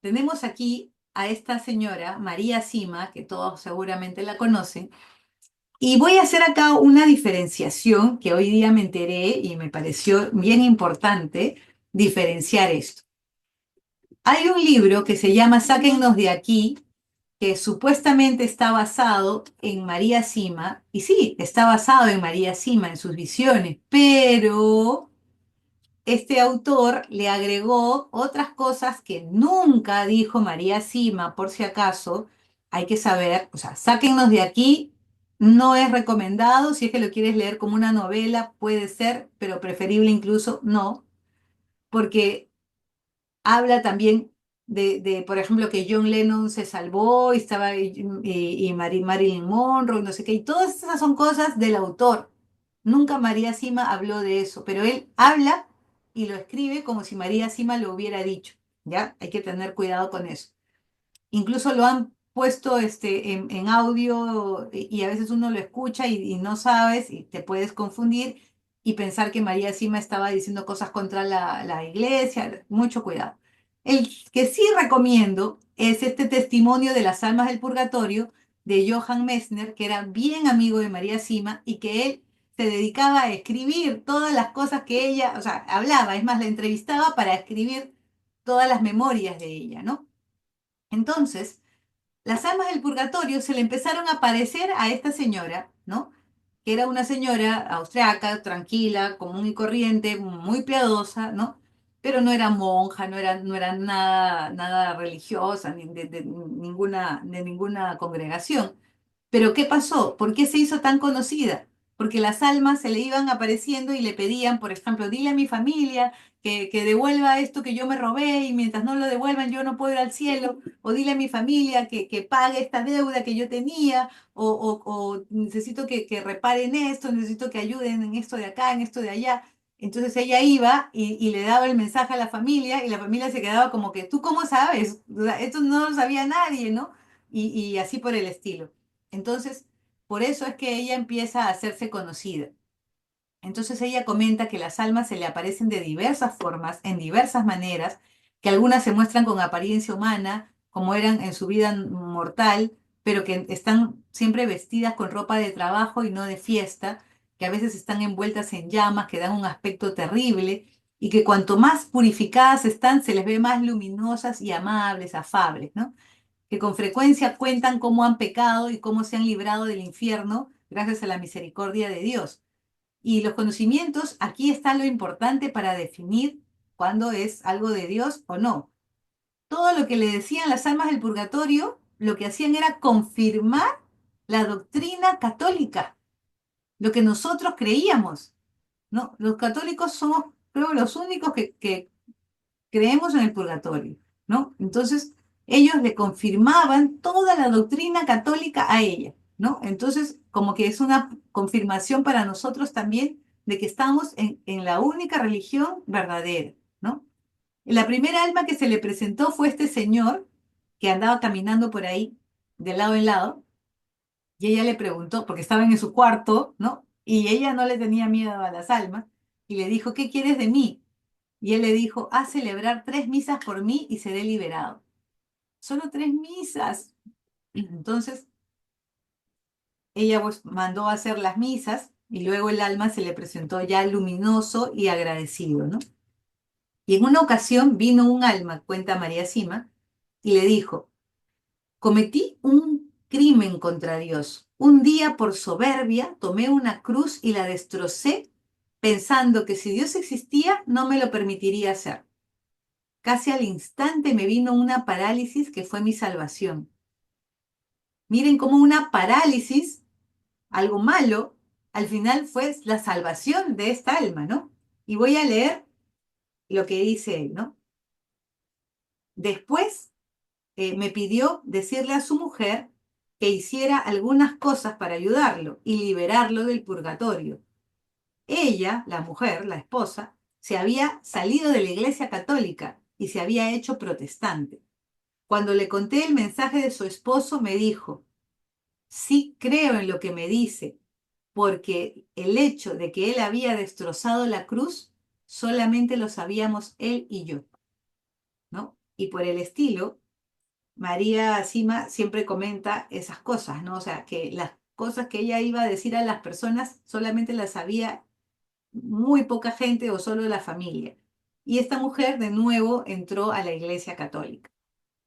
tenemos aquí a esta señora, María Sima, que todos seguramente la conocen, y voy a hacer acá una diferenciación que hoy día me enteré y me pareció bien importante diferenciar esto. Hay un libro que se llama Sáquennos de aquí, que supuestamente está basado en María Sima, y sí, está basado en María Sima, en sus visiones, pero este autor le agregó otras cosas que nunca dijo María Sima, por si acaso, hay que saber, o sea, sáquennos de aquí, no es recomendado, si es que lo quieres leer como una novela, puede ser, pero preferible incluso no, porque habla también por ejemplo, que John Lennon se salvó y estaba Marilyn Monroe, no sé qué, y todas esas son cosas del autor. Nunca María Sima habló de eso, pero él habla y lo escribe como si María Sima lo hubiera dicho, ¿ya? Hay que tener cuidado con eso. Incluso lo han puesto en audio y a veces uno lo escucha y no sabes y te puedes confundir y pensar que María Sima estaba diciendo cosas contra la iglesia. Mucho cuidado. El que sí recomiendo es este testimonio de las almas del purgatorio de Johann Messner, que era bien amigo de María Sima y que él se dedicaba a escribir todas las cosas que ella, o sea, hablaba, es más, la entrevistaba para escribir todas las memorias de ella, ¿no? Entonces, las almas del purgatorio se le empezaron a aparecer a esta señora, ¿no? Que era una señora austriaca, tranquila, común y corriente, muy piadosa, ¿no? Pero no era monja, no era nada, nada religiosa, ni de ninguna congregación. Pero ¿qué pasó? ¿Por qué se hizo tan conocida? Porque las almas se le iban apareciendo y le pedían, por ejemplo, dile a mi familia que devuelva esto que yo me robé y mientras no lo devuelvan yo no puedo ir al cielo, o dile a mi familia que pague esta deuda que yo tenía, o necesito que reparen esto, necesito que ayuden en esto de acá, en esto de allá. Entonces ella iba y le daba el mensaje a la familia y la familia se quedaba como que, ¿tú cómo sabes? O sea, esto no lo sabía nadie, ¿no? Y así por el estilo. Entonces, por eso es que ella empieza a hacerse conocida. Entonces ella comenta que las almas se le aparecen de diversas formas, en diversas maneras, que algunas se muestran con apariencia humana, como eran en su vida mortal, pero que están siempre vestidas con ropa de trabajo y no de fiesta, que a veces están envueltas en llamas, que dan un aspecto terrible, y que cuanto más purificadas están, se les ve más luminosas y amables, afables, ¿no? Que con frecuencia cuentan cómo han pecado y cómo se han librado del infierno gracias a la misericordia de Dios. Y los conocimientos, aquí está lo importante para definir cuándo es algo de Dios o no. Todo lo que le decían las almas del purgatorio, lo que hacían era confirmar la doctrina católica, lo que nosotros creíamos, ¿no? Los católicos somos, creo, los únicos que creemos en el purgatorio, ¿no? Entonces, ellos le confirmaban toda la doctrina católica a ella, ¿no? Entonces, como que es una confirmación para nosotros también de que estamos en la única religión verdadera, ¿no? La primera alma que se le presentó fue este señor que andaba caminando por ahí, de lado en lado, y ella le preguntó, porque estaban en su cuarto, ¿no? Y ella no le tenía miedo a las almas, y le dijo, ¿qué quieres de mí? Y él le dijo, haz celebrar 3 misas por mí y seré liberado. Solo 3 misas. Entonces, ella pues mandó a hacer las misas y luego el alma se le presentó ya luminoso y agradecido, ¿no? Y en una ocasión vino un alma, cuenta María Sima, y le dijo, cometí un crimen contra Dios. Un día por soberbia tomé una cruz y la destrocé pensando que si Dios existía no me lo permitiría hacer. Casi al instante me vino una parálisis que fue mi salvación. Miren cómo una parálisis, algo malo, al final fue la salvación de esta alma, ¿no? Y voy a leer lo que dice él, ¿no? Después me pidió decirle a su mujer que hiciera algunas cosas para ayudarlo y liberarlo del purgatorio. Ella, la mujer, la esposa, se había salido de la iglesia católica y se había hecho protestante. Cuando le conté el mensaje de su esposo, me dijo, sí creo en lo que me dice, porque el hecho de que él había destrozado la cruz solamente lo sabíamos él y yo, ¿no? Y por el estilo, María Sima siempre comenta esas cosas, ¿no? O sea, que las cosas que ella iba a decir a las personas solamente las sabía muy poca gente o solo la familia. Y esta mujer de nuevo entró a la iglesia católica.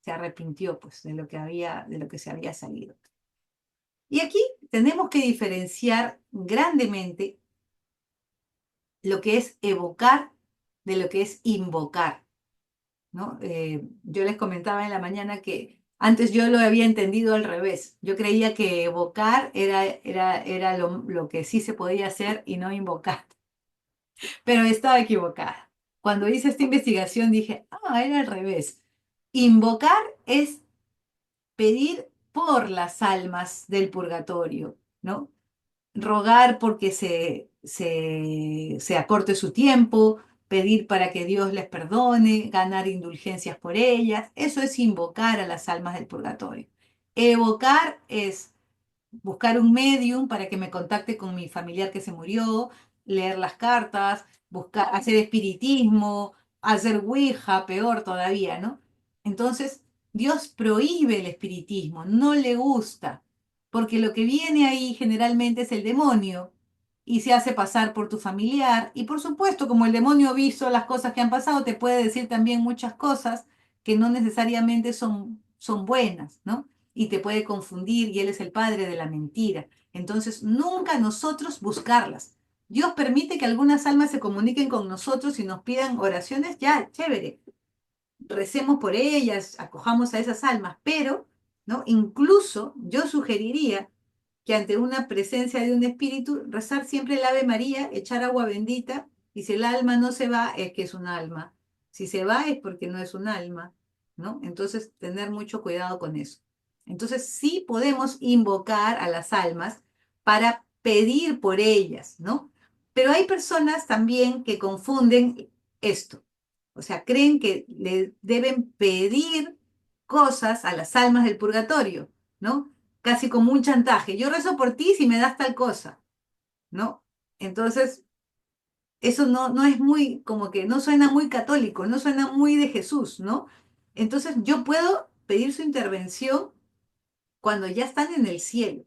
Se arrepintió pues de lo que se había salido. Y aquí tenemos que diferenciar grandemente lo que es evocar de lo que es invocar, ¿no? Yo les comentaba en la mañana que antes yo lo había entendido al revés. Yo creía que evocar era lo que sí se podía hacer y no invocar, pero estaba equivocada. Cuando hice esta investigación dije, era al revés. Invocar es pedir por las almas del purgatorio, ¿no? Rogar porque se acorte su tiempo, pedir para que Dios les perdone, ganar indulgencias por ellas. Eso es invocar a las almas del purgatorio. Evocar es buscar un medium para que me contacte con mi familiar que se murió, leer las cartas, buscar, hacer espiritismo, hacer ouija, peor todavía, ¿no? Entonces, Dios prohíbe el espiritismo, no le gusta, porque lo que viene ahí generalmente es el demonio y se hace pasar por tu familiar. Y por supuesto, como el demonio ha visto las cosas que han pasado, te puede decir también muchas cosas que no necesariamente son buenas, ¿no? Y te puede confundir y él es el padre de la mentira. Entonces, nunca nosotros buscarlas. Dios permite que algunas almas se comuniquen con nosotros y nos pidan oraciones, ya, chévere. Recemos por ellas, acojamos a esas almas, pero, ¿no? Incluso yo sugeriría que ante una presencia de un espíritu, rezar siempre el Ave María, echar agua bendita, y si el alma no se va, es que es un alma. Si se va, es porque no es un alma, ¿no? Entonces, tener mucho cuidado con eso. Entonces, sí podemos invocar a las almas para pedir por ellas, ¿no? Pero hay personas también que confunden esto. O sea, creen que le deben pedir cosas a las almas del purgatorio, ¿no? Casi como un chantaje. Yo rezo por ti si me das tal cosa, ¿no? Entonces, eso no es muy, como que no suena muy católico, no suena muy de Jesús, ¿no? Entonces, yo puedo pedir su intervención cuando ya están en el cielo.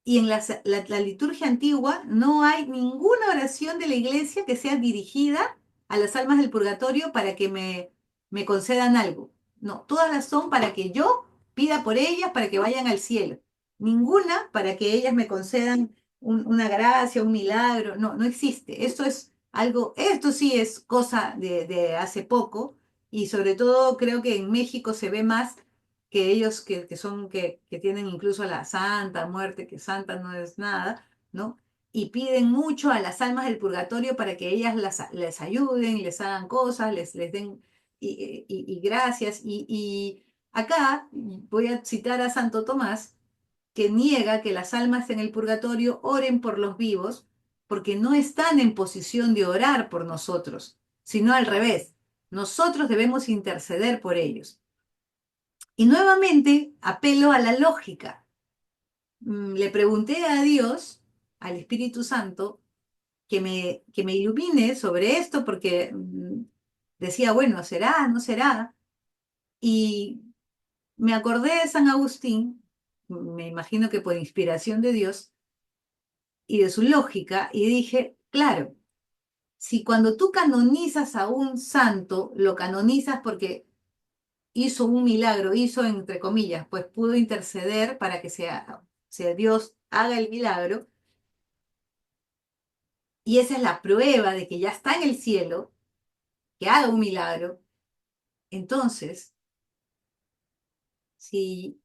Y en la liturgia antigua no hay ninguna oración de la iglesia que sea dirigida a las almas del purgatorio para que me concedan algo. No, todas las son para que yo pida por ellas para que vayan al cielo. Ninguna para que ellas me concedan una gracia, un milagro. No, no existe. Esto es algo, esto sí es cosa de hace poco y sobre todo creo que en México se ve más que ellos que tienen incluso la santa muerte, que santa no es nada, ¿no? Y piden mucho a las almas del purgatorio para que ellas les ayuden, les hagan cosas, les den y gracias. Y acá voy a citar a Santo Tomás, que niega que las almas en el purgatorio oren por los vivos, porque no están en posición de orar por nosotros, sino al revés. Nosotros debemos interceder por ellos. Y nuevamente apelo a la lógica. Le pregunté a Dios, al Espíritu Santo, que me ilumine sobre esto porque decía, bueno, ¿será? ¿No será? Y me acordé de San Agustín, me imagino que por inspiración de Dios y de su lógica, y dije, claro, si cuando tú canonizas a un santo, lo canonizas porque hizo un milagro, hizo entre comillas, pues pudo interceder para que sea Dios haga el milagro, y esa es la prueba de que ya está en el cielo, que haga un milagro. Entonces, si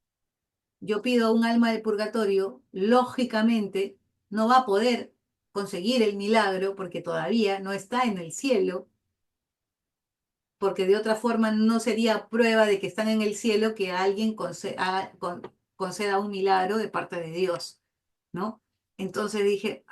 yo pido a un alma de purgatorio, lógicamente no va a poder conseguir el milagro porque todavía no está en el cielo, porque de otra forma no sería prueba de que están en el cielo que alguien conceda un milagro de parte de Dios, ¿no? Entonces dije,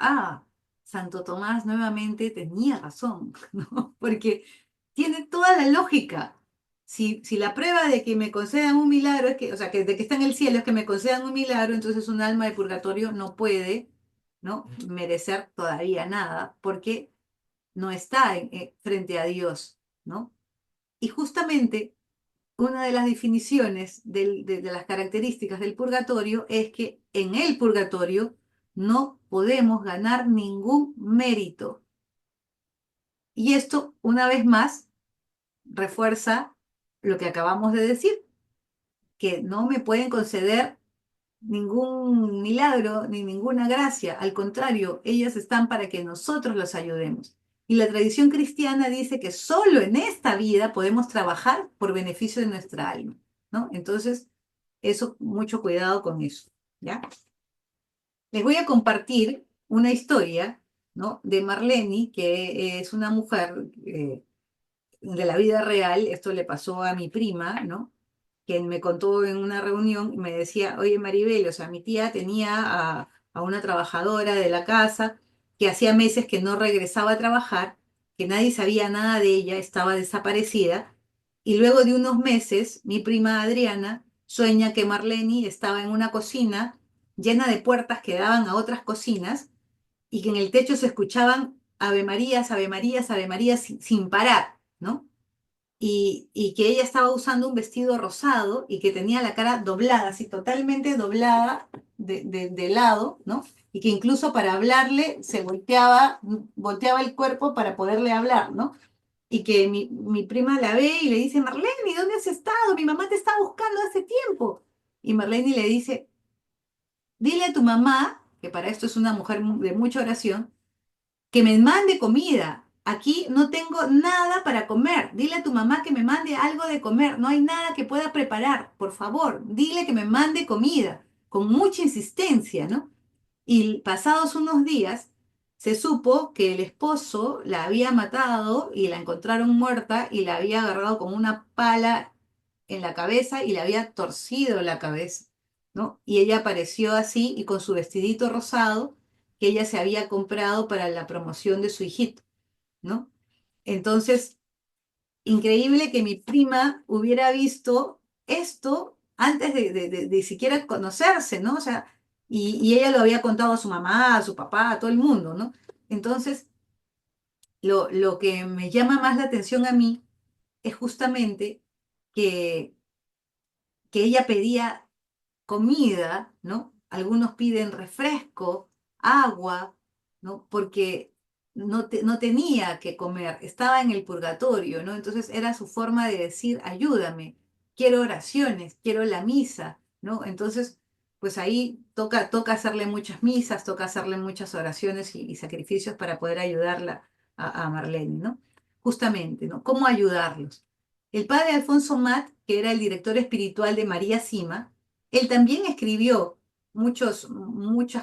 Santo Tomás nuevamente tenía razón, ¿no? Porque tiene toda la lógica. Si la prueba de que me concedan un milagro es que, o sea, que de que está en el cielo es que me concedan un milagro, entonces un alma de purgatorio no puede, ¿no? Merecer todavía nada, porque no está frente a Dios, ¿no? Y justamente una de las definiciones de las características del purgatorio es que en el purgatorio no podemos ganar ningún mérito. Y esto, una vez más, refuerza lo que acabamos de decir, que no me pueden conceder ningún milagro ni ninguna gracia. Al contrario, ellas están para que nosotros los ayudemos. Y la tradición cristiana dice que solo en esta vida podemos trabajar por beneficio de nuestra alma, ¿no? Entonces, eso, mucho cuidado con eso, ¿ya? Les voy a compartir una historia, ¿no? De Marlene, que es una mujer de la vida real. Esto le pasó a mi prima, ¿no? Quien me contó en una reunión, me decía, oye Maribel, o sea, mi tía tenía a una trabajadora de la casa que hacía meses que no regresaba a trabajar, que nadie sabía nada de ella, estaba desaparecida, y luego de unos meses, mi prima Adriana sueña que Marlene estaba en una cocina llena de puertas que daban a otras cocinas y que en el techo se escuchaban Ave Marías, Ave Marías, Ave Marías sin parar, ¿no? Y que ella estaba usando un vestido rosado y que tenía la cara doblada, así totalmente doblada de lado, ¿no? Y que incluso para hablarle se volteaba el cuerpo para poderle hablar, ¿no? Y que mi prima la ve y le dice, Marlene, ¿dónde has estado? Mi mamá te está buscando hace tiempo. Y Marlene le dice, dile a tu mamá, que para esto es una mujer de mucha oración, que me mande comida. Aquí no tengo nada para comer. Dile a tu mamá que me mande algo de comer. No hay nada que pueda preparar. Por favor, dile que me mande comida. Con mucha insistencia, ¿no? Y pasados unos días, se supo que el esposo la había matado y la encontraron muerta y la había agarrado con una pala en la cabeza y le había torcido la cabeza, ¿no? Y ella apareció así y con su vestidito rosado que ella se había comprado para la promoción de su hijito, ¿no? Entonces, increíble que mi prima hubiera visto esto antes de siquiera conocerse, ¿no? O sea, y ella lo había contado a su mamá, a su papá, a todo el mundo, ¿no? Entonces, lo que me llama más la atención a mí es justamente que, que ella pedía comida, ¿no? Algunos piden refresco, agua, ¿no? Porque no tenía que comer, estaba en el purgatorio, ¿no? Entonces era su forma de decir, ayúdame, quiero oraciones, quiero la misa, ¿no? Entonces, pues ahí toca hacerle muchas misas, toca hacerle muchas oraciones y sacrificios para poder ayudarla a Marlene, ¿no? Justamente, ¿no? ¿Cómo ayudarlos? El padre Alfonso Matt, que era el director espiritual de María Sima, él también escribió muchas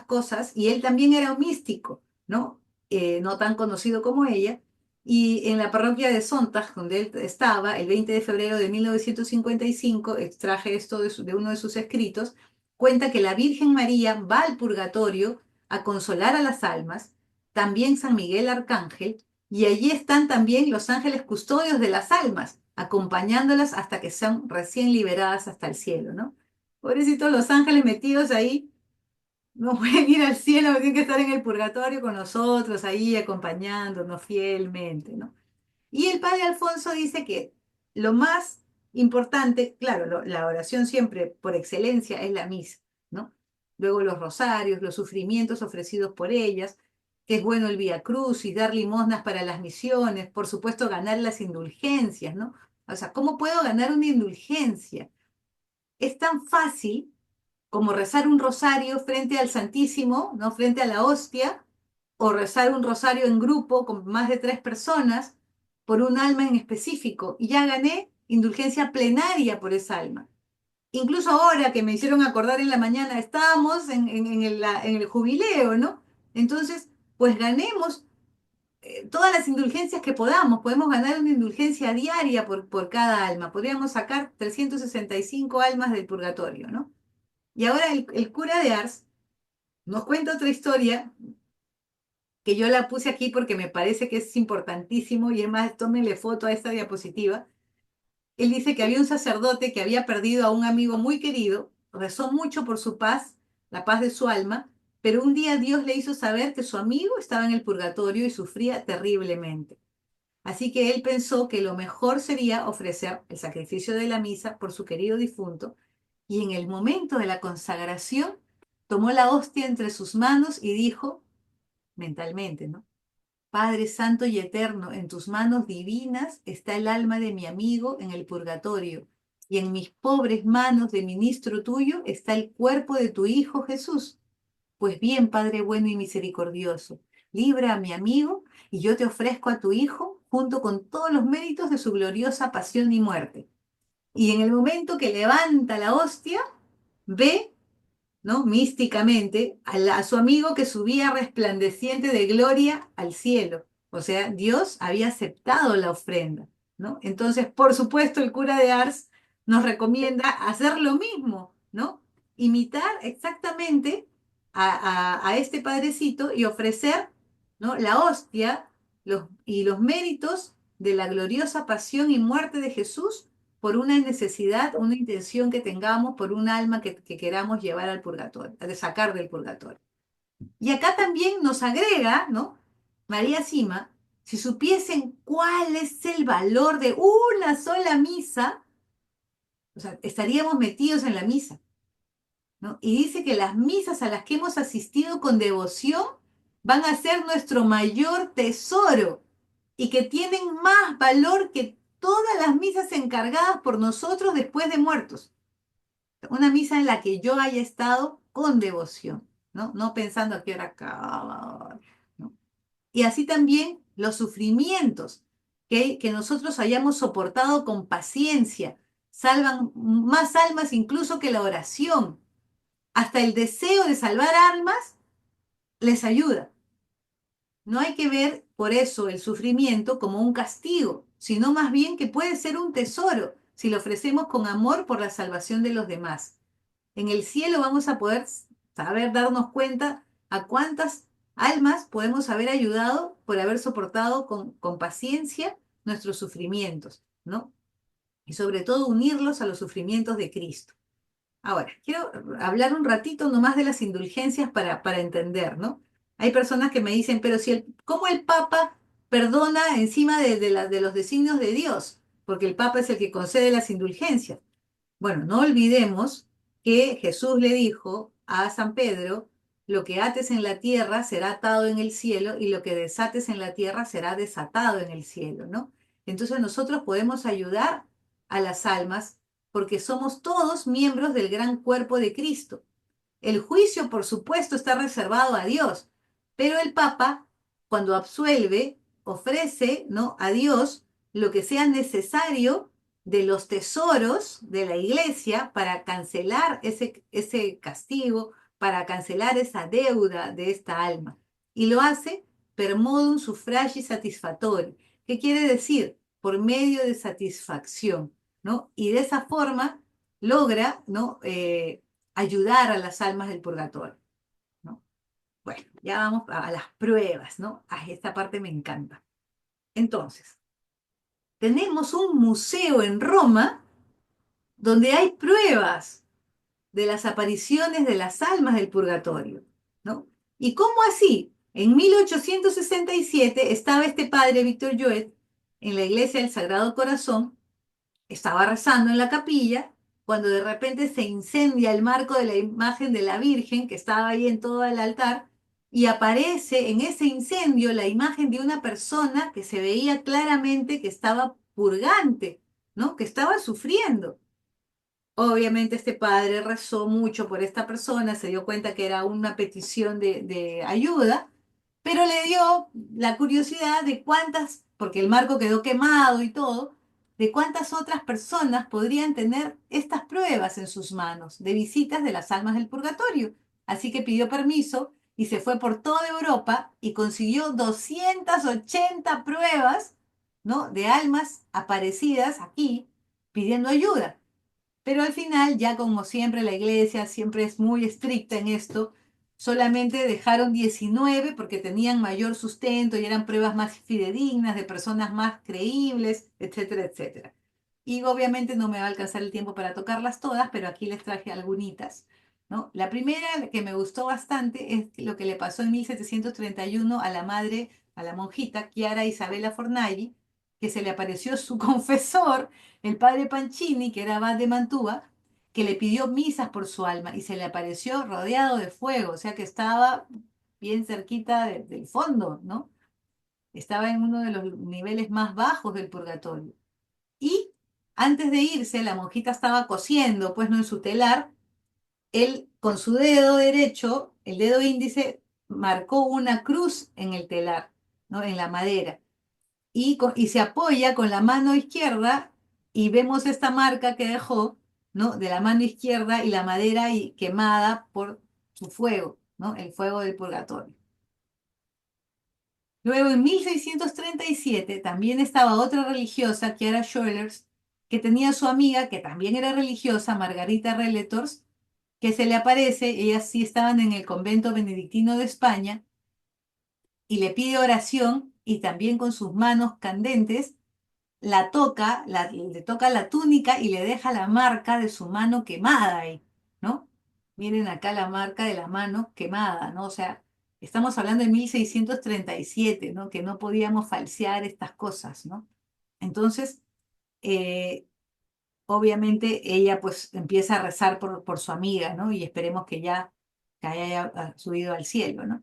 cosas y él también era un místico, ¿no? No tan conocido como ella. Y en la parroquia de Sontag, donde él estaba, el 20 de febrero de 1955, extraje esto de uno de sus escritos, cuenta que la Virgen María va al purgatorio a consolar a las almas, también San Miguel Arcángel, y allí están también los ángeles custodios de las almas, acompañándolas hasta que sean recién liberadas hasta el cielo, ¿no? Pobrecitos los ángeles metidos ahí, no pueden ir al cielo, tienen que estar en el purgatorio con nosotros, ahí acompañándonos fielmente, ¿no? Y el padre Alfonso dice que lo más importante, claro, la oración siempre por excelencia es la misa, ¿no? Luego los rosarios, los sufrimientos ofrecidos por ellas, que es bueno el Vía Crucis, dar limosnas para las misiones, por supuesto ganar las indulgencias, ¿no? O sea, ¿cómo puedo ganar una indulgencia? Es tan fácil como rezar un rosario frente al Santísimo, ¿no? Frente a la hostia, o rezar un rosario en grupo con más de 3 personas por un alma en específico. Y ya gané indulgencia plenaria por esa alma. Incluso ahora que me hicieron acordar en la mañana, estábamos en el jubileo, ¿no? Entonces, pues ganemos todas las indulgencias que podemos ganar una indulgencia diaria por cada alma, podríamos sacar 365 almas del purgatorio, ¿no? Y ahora el cura de Ars nos cuenta otra historia que yo la puse aquí porque me parece que es importantísimo y es más, tómenle foto a esta diapositiva. Él dice que había un sacerdote que había perdido a un amigo muy querido, rezó mucho por su paz, la paz de su alma, pero un día Dios le hizo saber que su amigo estaba en el purgatorio y sufría terriblemente. Así que él pensó que lo mejor sería ofrecer el sacrificio de la misa por su querido difunto, y en el momento de la consagración tomó la hostia entre sus manos y dijo, mentalmente, ¿no? Padre Santo y Eterno, en tus manos divinas está el alma de mi amigo en el purgatorio, y en mis pobres manos de ministro tuyo está el cuerpo de tu Hijo Jesús. Pues bien, Padre bueno y misericordioso, libra a mi amigo, y yo te ofrezco a tu Hijo junto con todos los méritos de su gloriosa pasión y muerte. Y en el momento que levanta la hostia, ve, ¿no? Místicamente a su amigo que subía resplandeciente de gloria al cielo. O sea, Dios había aceptado la ofrenda, ¿no? Entonces, por supuesto, el cura de Ars nos recomienda hacer lo mismo, ¿no? Imitar exactamente a este padrecito y ofrecer, ¿no? La hostia y los méritos de la gloriosa pasión y muerte de Jesús por una necesidad, una intención que tengamos, por un alma que queramos llevar al purgatorio, de sacar del purgatorio. Y acá también nos agrega, ¿no? María Sima, si supiesen cuál es el valor de una sola misa, o sea, estaríamos metidos en la misa, ¿no? Y dice que las misas a las que hemos asistido con devoción van a ser nuestro mayor tesoro y que tienen más valor que todas las misas encargadas por nosotros después de muertos. Una misa en la que yo haya estado con devoción, ¿no? No pensando a qué hora acaba, ¿no? Y así también los sufrimientos que nosotros hayamos soportado con paciencia salvan más almas incluso que la oración. Hasta el deseo de salvar almas les ayuda. No hay que ver por eso el sufrimiento como un castigo, sino más bien que puede ser un tesoro si lo ofrecemos con amor por la salvación de los demás. En el cielo vamos a poder saber darnos cuenta a cuántas almas podemos haber ayudado por haber soportado con paciencia nuestros sufrimientos, ¿no? Y sobre todo unirlos a los sufrimientos de Cristo. Ahora, quiero hablar un ratito nomás de las indulgencias para entender, ¿no? Hay personas que me dicen, pero si ¿cómo el Papa perdona encima de los designios de Dios? Porque el Papa es el que concede las indulgencias. Bueno, no olvidemos que Jesús le dijo a San Pedro, lo que ates en la tierra será atado en el cielo y lo que desates en la tierra será desatado en el cielo, ¿no? Entonces nosotros podemos ayudar a las almas porque somos todos miembros del gran cuerpo de Cristo. El juicio, por supuesto, está reservado a Dios, pero el Papa, cuando absuelve, ofrece, ¿no?, a Dios lo que sea necesario de los tesoros de la iglesia para cancelar ese castigo, para cancelar esa deuda de esta alma. Y lo hace per modum suffragi satisfactori. ¿Qué quiere decir? Por medio de satisfacción, ¿no? Y de esa forma logra, ¿no?, ayudar a las almas del purgatorio, ¿no? Bueno, ya vamos a las pruebas, ¿no? Esta parte me encanta. Entonces, tenemos un museo en Roma donde hay pruebas de las apariciones de las almas del purgatorio, ¿no? ¿Y cómo así? En 1867 estaba este padre, Víctor Lloet, en la iglesia del Sagrado Corazón, estaba rezando en la capilla, cuando de repente se incendia el marco de la imagen de la Virgen que estaba ahí en todo el altar, y aparece en ese incendio la imagen de una persona que se veía claramente que estaba purgante, ¿no? Que estaba sufriendo. Obviamente este padre rezó mucho por esta persona, se dio cuenta que era una petición de ayuda, pero le dio la curiosidad de cuántas, porque el marco quedó quemado y todo, de cuántas otras personas podrían tener estas pruebas en sus manos de visitas de las almas del purgatorio. Así que pidió permiso y se fue por toda Europa y consiguió 280 pruebas, ¿no?, de almas aparecidas aquí pidiendo ayuda. Pero al final, ya como siempre, la iglesia siempre es muy estricta en esto, solamente dejaron 19 porque tenían mayor sustento y eran pruebas más fidedignas, de personas más creíbles, etcétera, etcétera. Y obviamente no me va a alcanzar el tiempo para tocarlas todas, pero aquí les traje algunitas, ¿no? La primera que me gustó bastante es lo que le pasó en 1731 a la madre, a la monjita Chiara Isabella Fornaghi, que se le apareció su confesor, el padre Pancini, que era abad de Mantua, que le pidió misas por su alma y se le apareció rodeado de fuego, o sea que estaba bien cerquita del fondo, ¿no? Estaba en uno de los niveles más bajos del purgatorio. Y antes de irse, la monjita estaba cosiendo, pues no, en su telar. Él con su dedo derecho, el dedo índice, marcó una cruz en el telar, ¿no?, en la madera. Y se apoya con la mano izquierda y vemos esta marca que dejó, ¿no?, de la mano izquierda y la madera quemada por su fuego, ¿no?, el fuego del purgatorio. Luego, en 1637, también estaba otra religiosa, Chiara Schoellers, que tenía su amiga, que también era religiosa, Margarita Reletors, que se le aparece, ellas sí estaban en el convento benedictino de España, y le pide oración, y también con sus manos candentes la toca, le toca la túnica y le deja la marca de su mano quemada ahí, ¿no? Miren acá la marca de la mano quemada, ¿no? O sea, estamos hablando de 1637, ¿no? Que no podíamos falsear estas cosas, ¿no? Entonces, eh, obviamente ella pues empieza a rezar por su amiga, ¿no? Y esperemos que haya subido al cielo, ¿no?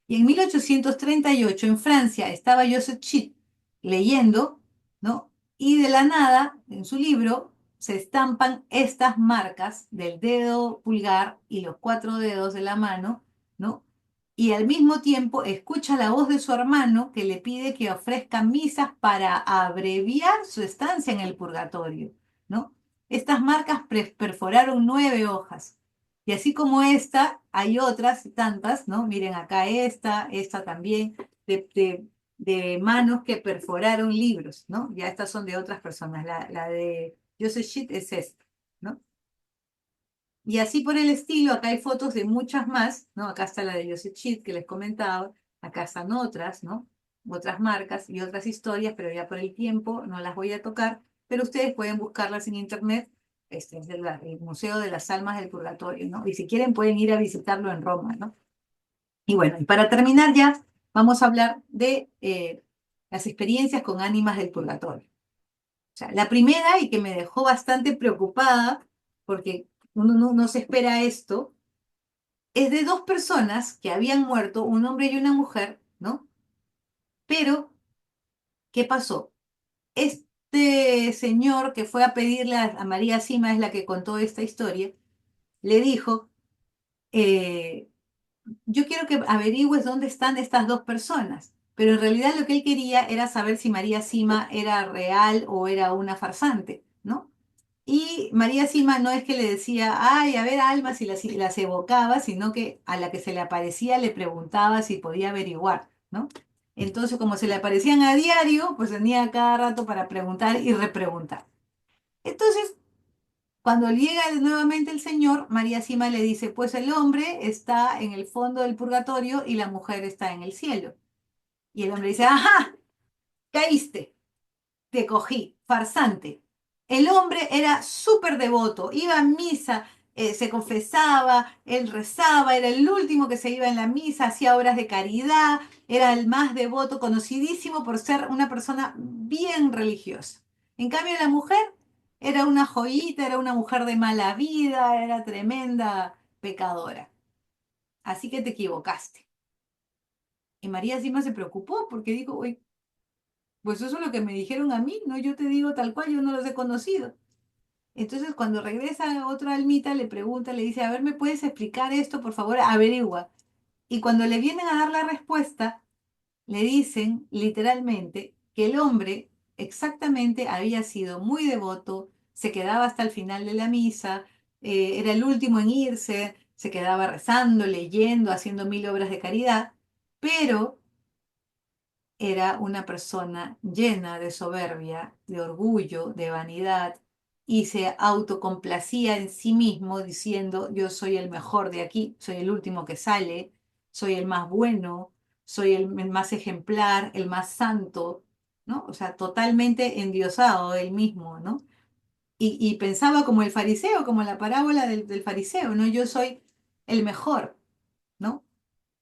Y en 1838 en Francia estaba Joseph Schitt leyendo, ¿no? Y de la nada, en su libro, se estampan estas marcas del dedo pulgar y los 4 dedos de la mano, ¿no? Y al mismo tiempo escucha la voz de su hermano que le pide que ofrezca misas para abreviar su estancia en el purgatorio, ¿no? Estas marcas perforaron 9 hojas. Y así como esta, hay otras tantas, ¿no? Miren acá esta también, de manos que perforaron libros, ¿no? Ya estas son de otras personas. La de Joseph Schitt es esta, ¿no? Y así por el estilo, acá hay fotos de muchas más, ¿no? Acá está la de Joseph Schitt que les comentaba, acá están otras, ¿no? Otras marcas y otras historias, pero ya por el tiempo no las voy a tocar, pero ustedes pueden buscarlas en internet. Este es el Museo de las Almas del Purgatorio, ¿no? Y si quieren pueden ir a visitarlo en Roma, ¿no? Y bueno, y para terminar ya, vamos a hablar de las experiencias con ánimas del purgatorio. O sea, la primera, y que me dejó bastante preocupada, porque uno no se espera esto, es de 2 personas que habían muerto, un hombre y una mujer, ¿no? Pero, ¿qué pasó? Este señor que fue a pedirle a María Sima, es la que contó esta historia, le dijo, yo quiero que averigües dónde están estas 2 personas. Pero en realidad lo que él quería era saber si María Sima era real o era una farsante, ¿no? Y María Sima no es que le decía, ay, a ver, almas, y las evocaba, sino que a la que se le aparecía le preguntaba si podía averiguar, ¿no? Entonces, como se le aparecían a diario, pues tenía cada rato para preguntar y repreguntar. Entonces, cuando llega nuevamente el Señor, María Sima le dice, pues el hombre está en el fondo del purgatorio y la mujer está en el cielo. Y el hombre dice, ajá, caíste, te cogí, farsante. El hombre era súper devoto, iba a misa, se confesaba, él rezaba, era el último que se iba en la misa, hacía obras de caridad, era el más devoto, conocidísimo por ser una persona bien religiosa. En cambio, la mujer era una joyita, era una mujer de mala vida, era tremenda pecadora. Así que te equivocaste. Y María Sima se preocupó porque dijo, uy, pues eso es lo que me dijeron a mí, no, yo te digo tal cual, yo no los he conocido. Entonces, cuando regresa otra almita, le pregunta, le dice, a ver, ¿me puedes explicar esto? Por favor, averigua. Y cuando le vienen a dar la respuesta, le dicen literalmente que el hombre exactamente había sido muy devoto, se quedaba hasta el final de la misa, era el último en irse, se quedaba rezando, leyendo, haciendo 1000 obras de caridad, pero era una persona llena de soberbia, de orgullo, de vanidad, y se autocomplacía en sí mismo diciendo, yo soy el mejor de aquí, soy el último que sale, soy el más bueno, soy el más ejemplar, el más santo, ¿no? O sea, totalmente endiosado él mismo, ¿no? Y pensaba como el fariseo, como la parábola del fariseo, ¿no? Yo soy el mejor, ¿no?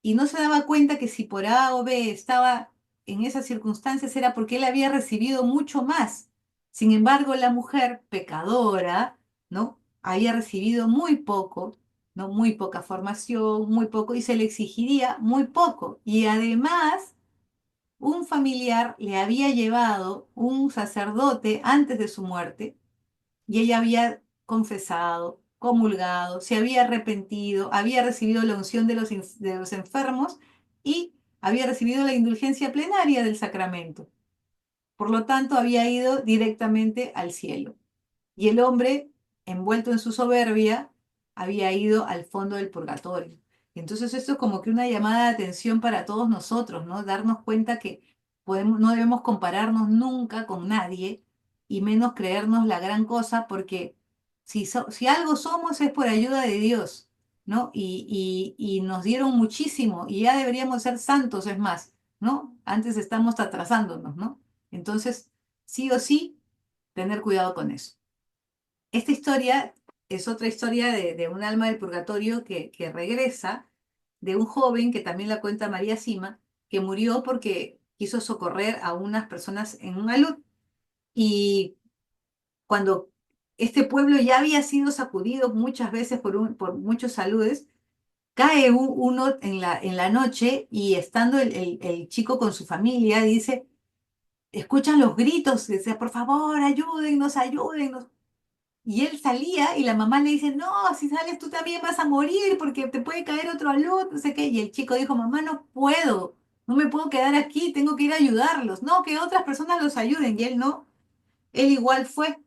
Y no se daba cuenta que si por A o B estaba en esas circunstancias era porque él había recibido mucho más. Sin embargo, la mujer pecadora, ¿no? Había recibido muy poco, ¿no? Muy poca formación, muy poco, y se le exigiría muy poco. Y además, un familiar le había llevado un sacerdote antes de su muerte y ella había confesado, comulgado, se había arrepentido, había recibido la unción de los enfermos y había recibido la indulgencia plenaria del sacramento. Por lo tanto, había ido directamente al cielo. Y el hombre, envuelto en su soberbia, había ido al fondo del purgatorio. Entonces esto es como que una llamada de atención para todos nosotros, ¿no? Darnos cuenta que no debemos compararnos nunca con nadie y menos creernos la gran cosa, porque si algo somos es por ayuda de Dios, ¿no? Y nos dieron muchísimo y ya deberíamos ser santos, es más, ¿no? Antes estamos atrasándonos, ¿no? Entonces, sí o sí, tener cuidado con eso. Esta historia es otra historia de un alma del purgatorio que regresa, de un joven que también la cuenta María Sima, que murió porque quiso socorrer a unas personas en un alud. Y cuando este pueblo ya había sido sacudido muchas veces por muchos saludes, cae uno en la noche y estando el chico con su familia, dice, escuchan los gritos, dice, por favor, ayúdennos, ayúdennos. Y él salía y la mamá le dice, no, si sales tú también vas a morir porque te puede caer otro alud, no sé qué. Y el chico dijo, mamá, no puedo, no me puedo quedar aquí, tengo que ir a ayudarlos. No, que otras personas los ayuden. Y él no, él igual fue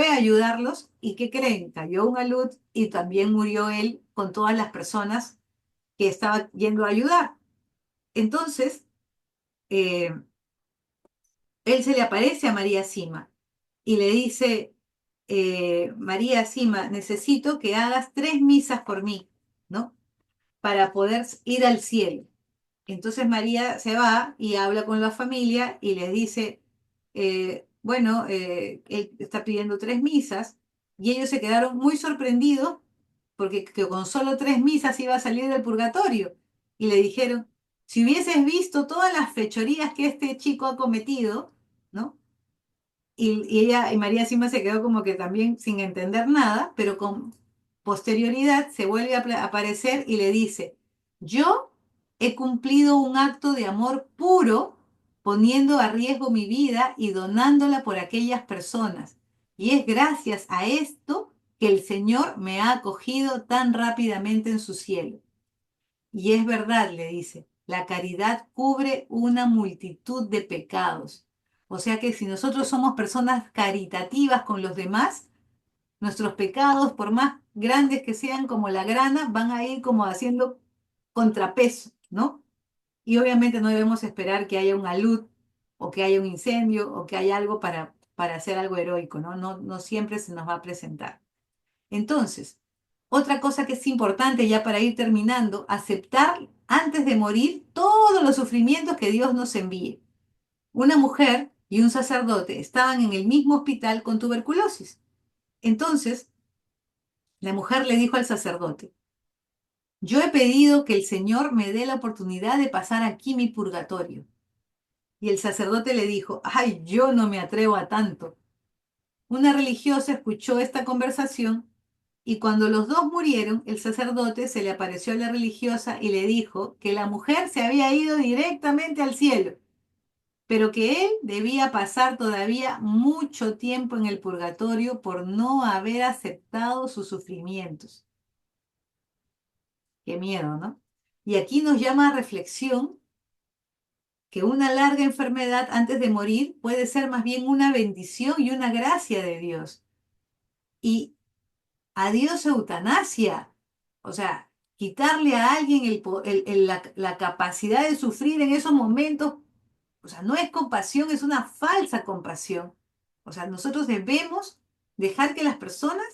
a ayudarlos. ¿Y qué creen? Cayó un alud y también murió él con todas las personas que estaba yendo a ayudar. Entonces, eh, él se le aparece a María Sima y le dice, María Sima, necesito que hagas 3 misas por mí, ¿no? Para poder ir al cielo. Entonces María se va y habla con la familia y les dice, bueno, él está pidiendo 3 misas y ellos se quedaron muy sorprendidos porque que con solo 3 misas iba a salir del purgatorio. Y le dijeron, si hubieses visto todas las fechorías que este chico ha cometido, ¿no? Y María Sima se quedó como que también sin entender nada, pero con posterioridad se vuelve a aparecer y le dice, yo he cumplido un acto de amor puro poniendo a riesgo mi vida y donándola por aquellas personas. Y es gracias a esto que el Señor me ha acogido tan rápidamente en su cielo. Y es verdad, le dice, la caridad cubre una multitud de pecados. O sea que si nosotros somos personas caritativas con los demás, nuestros pecados, por más grandes que sean como la grana, van a ir como haciendo contrapeso, ¿no? Y obviamente no debemos esperar que haya un alud o que haya un incendio o que haya algo para hacer algo heroico, ¿no? No, no siempre se nos va a presentar. Entonces, otra cosa que es importante ya para ir terminando, aceptar antes de morir todos los sufrimientos que Dios nos envíe. Una mujer y un sacerdote estaban en el mismo hospital con tuberculosis. Entonces, la mujer le dijo al sacerdote, yo he pedido que el Señor me dé la oportunidad de pasar aquí mi purgatorio. Y el sacerdote le dijo, ay, yo no me atrevo a tanto. Una religiosa escuchó esta conversación y cuando los dos murieron, el sacerdote se le apareció a la religiosa y le dijo que la mujer se había ido directamente al cielo, pero que él debía pasar todavía mucho tiempo en el purgatorio por no haber aceptado sus sufrimientos. Qué miedo, ¿no? Y aquí nos llama a reflexión que una larga enfermedad antes de morir puede ser más bien una bendición y una gracia de Dios. Y adiós eutanasia. O sea, quitarle a alguien la capacidad de sufrir en esos momentos, o sea, no es compasión, es una falsa compasión. O sea, nosotros debemos dejar que las personas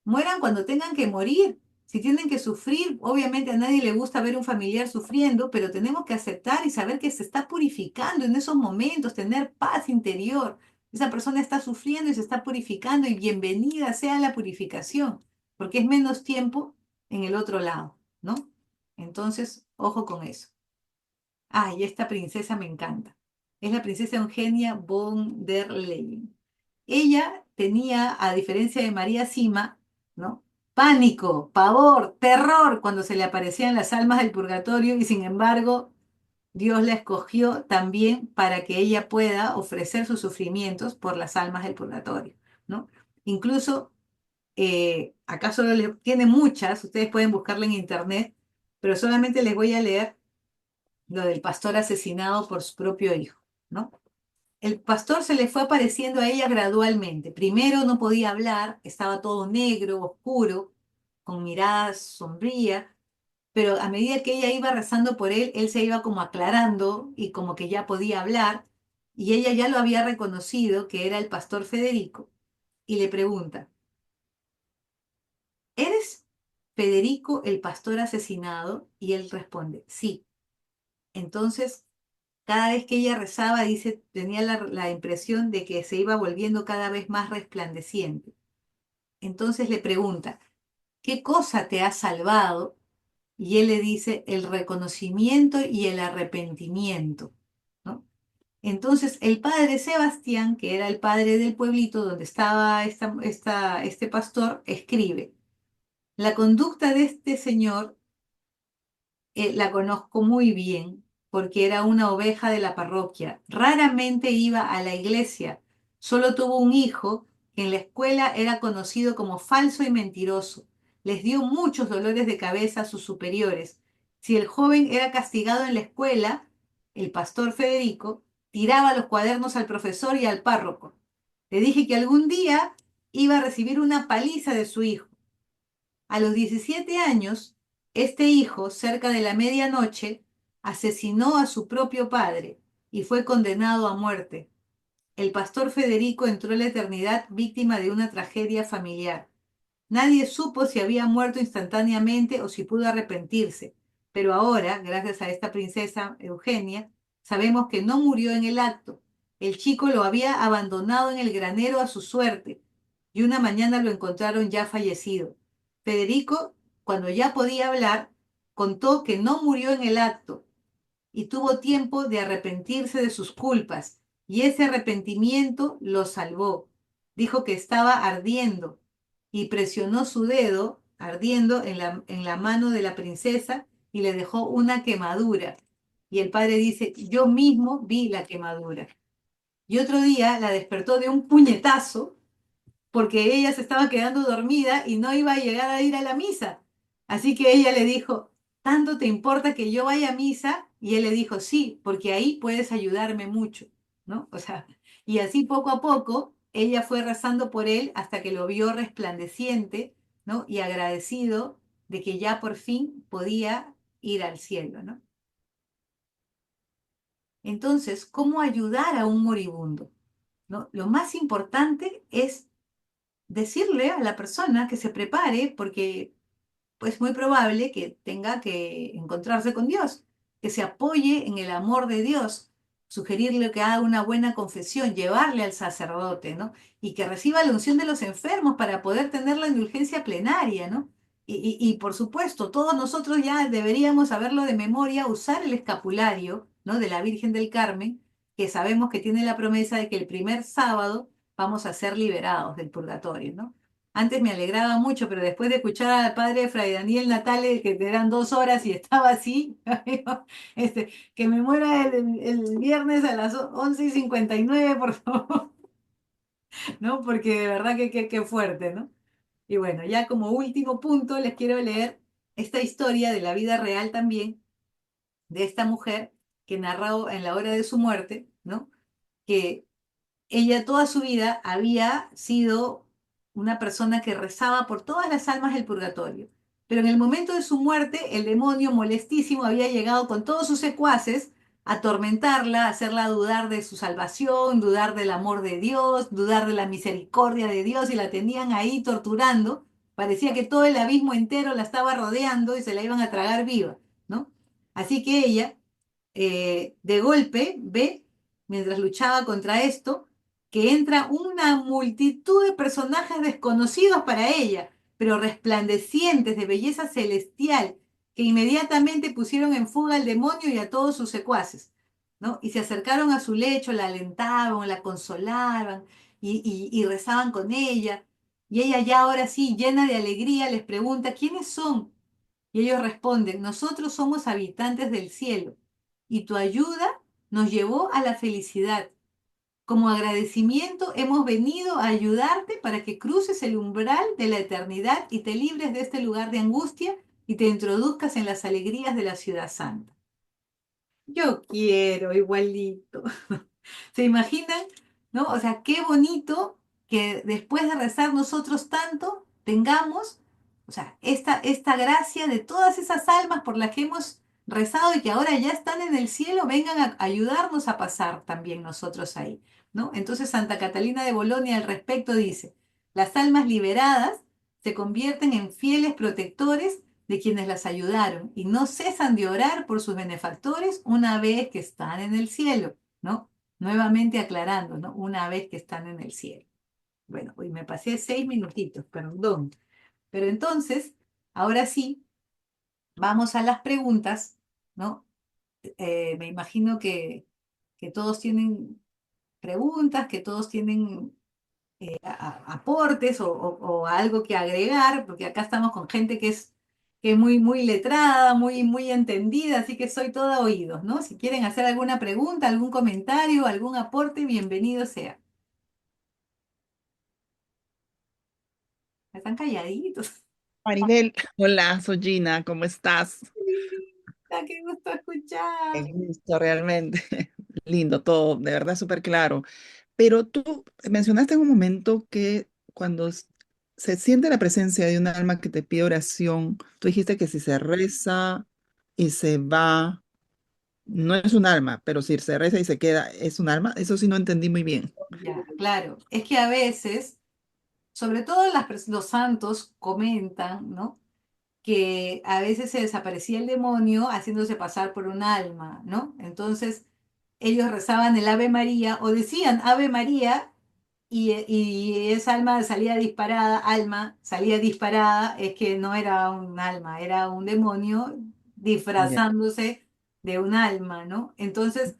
mueran cuando tengan que morir. Si tienen que sufrir, obviamente a nadie le gusta ver un familiar sufriendo, pero tenemos que aceptar y saber que se está purificando en esos momentos, tener paz interior. Esa persona está sufriendo y se está purificando y bienvenida sea la purificación, porque es menos tiempo en el otro lado, ¿no? Entonces, ojo con eso. Ah, y esta princesa me encanta. Es la princesa Eugenia von der Leyen. Ella tenía, a diferencia de María Sima, ¿no? Pánico, pavor, terror cuando se le aparecían las almas del purgatorio y sin embargo Dios la escogió también para que ella pueda ofrecer sus sufrimientos por las almas del purgatorio, ¿no? Incluso, acá solo tiene muchas, ustedes pueden buscarla en internet, pero solamente les voy a leer lo del pastor asesinado por su propio hijo, ¿no? El pastor se le fue apareciendo a ella gradualmente. Primero no podía hablar, estaba todo negro, oscuro, con mirada sombría, pero a medida que ella iba rezando por él, él se iba como aclarando y como que ya podía hablar, y ella ya lo había reconocido que era el pastor Federico, y le pregunta, ¿eres Federico el pastor asesinado? Y él responde, sí. Entonces cada vez que ella rezaba, dice, tenía la impresión de que se iba volviendo cada vez más resplandeciente. Entonces le pregunta, ¿qué cosa te ha salvado? Y él le dice, el reconocimiento y el arrepentimiento, ¿no? Entonces el padre Sebastián, que era el padre del pueblito donde estaba este pastor, escribe, la conducta de este señor la conozco muy bien porque era una oveja de la parroquia. Raramente iba a la iglesia. Solo tuvo un hijo que en la escuela era conocido como falso y mentiroso. Les dio muchos dolores de cabeza a sus superiores. Si el joven era castigado en la escuela, el pastor Federico tiraba los cuadernos al profesor y al párroco. Le dije que algún día iba a recibir una paliza de su hijo. A los 17 años, este hijo, cerca de la medianoche, asesinó a su propio padre y fue condenado a muerte. El pastor Federico entró en la eternidad víctima de una tragedia familiar. Nadie supo si había muerto instantáneamente o si pudo arrepentirse, pero ahora, gracias a esta princesa Eugenia, sabemos que no murió en el acto. El chico lo había abandonado en el granero a su suerte y una mañana lo encontraron ya fallecido. Federico, cuando ya podía hablar, contó que no murió en el acto y tuvo tiempo de arrepentirse de sus culpas, y ese arrepentimiento lo salvó. Dijo que estaba ardiendo y presionó su dedo ardiendo en la mano de la princesa y le dejó una quemadura. Y el padre dice, yo mismo vi la quemadura. Y otro día la despertó de un puñetazo porque ella se estaba quedando dormida y no iba a llegar a ir a la misa. Así que ella le dijo, ¿tanto te importa que yo vaya a misa? Y él le dijo, sí, porque ahí puedes ayudarme mucho, ¿no? O sea, y así poco a poco ella fue rezando por él hasta que lo vio resplandeciente, ¿no? Y agradecido de que ya por fin podía ir al cielo, ¿no? Entonces, ¿cómo ayudar a un moribundo? ¿No? Lo más importante es decirle a la persona que se prepare porque pues muy probable que tenga que encontrarse con Dios, que se apoye en el amor de Dios, sugerirle que haga una buena confesión, llevarle al sacerdote, ¿no? Y que reciba la unción de los enfermos para poder tener la indulgencia plenaria, ¿no? Y por supuesto, todos nosotros ya deberíamos saberlo de memoria, usar el escapulario, ¿no? De la Virgen del Carmen, que sabemos que tiene la promesa de que el primer sábado vamos a ser liberados del purgatorio, ¿no? Antes me alegraba mucho, pero después de escuchar al padre Fray Daniel Natale, que eran 2 horas y estaba así, que me muera el viernes a las 11:59, por favor, ¿no? Porque de verdad que fuerte, ¿no? Y bueno, ya como último punto les quiero leer esta historia de la vida real también, de esta mujer que narró en la hora de su muerte, ¿no? Que ella toda su vida había sido una persona que rezaba por todas las almas del purgatorio, pero en el momento de su muerte, el demonio molestísimo había llegado con todos sus secuaces a atormentarla, a hacerla dudar de su salvación, dudar del amor de Dios, dudar de la misericordia de Dios, y la tenían ahí torturando. Parecía que todo el abismo entero la estaba rodeando y se la iban a tragar viva, ¿no? Así que ella, de golpe, ve, mientras luchaba contra esto, que entra una multitud de personajes desconocidos para ella, pero resplandecientes de belleza celestial, que inmediatamente pusieron en fuga al demonio y a todos sus secuaces, ¿no? Y se acercaron a su lecho, la alentaban, la consolaban y rezaban con ella. Y ella ya ahora sí, llena de alegría, les pregunta, ¿quiénes son? Y ellos responden, nosotros somos habitantes del cielo y tu ayuda nos llevó a la felicidad. Como agradecimiento hemos venido a ayudarte para que cruces el umbral de la eternidad y te libres de este lugar de angustia y te introduzcas en las alegrías de la ciudad santa. Yo quiero igualito. ¿Se imaginan? ¿No? O sea, qué bonito que después de rezar nosotros tanto, tengamos, o sea, esta gracia de todas esas almas por las que hemos rezado y que ahora ya están en el cielo, vengan a ayudarnos a pasar también nosotros ahí, ¿no? Entonces Santa Catalina de Bolonia al respecto dice, las almas liberadas se convierten en fieles protectores de quienes las ayudaron y no cesan de orar por sus benefactores una vez que están en el cielo, ¿no? Nuevamente aclarando, ¿no? Una vez que están en el cielo. Bueno, hoy me pasé 6 minutitos, perdón. Pero entonces, ahora sí, vamos a las preguntas, ¿no? Me imagino que todos tienen preguntas, que todos tienen aportes o algo que agregar, porque acá estamos con gente que es muy, muy letrada, muy, muy entendida, así que soy toda oídos, ¿no? Si quieren hacer alguna pregunta, algún comentario, algún aporte, bienvenido sea. Están calladitos. Maribel, hola, soy Gina, ¿cómo estás? Linda, qué gusto escuchar. Qué gusto, realmente. Lindo todo, de verdad súper claro. Pero tú mencionaste en un momento que cuando se siente la presencia de un alma que te pide oración, tú dijiste que si se reza y se va, no es un alma, pero si se reza y se queda, es un alma. Eso sí no entendí muy bien. Ya, claro. Es que a veces, sobre todo los santos comentan, ¿no? Que a veces se desaparecía el demonio haciéndose pasar por un alma, ¿no? Entonces ellos rezaban el Ave María o decían Ave María y esa alma salía disparada, es que no era un alma, era un demonio Ya. disfrazándose de un alma, ¿no? Entonces,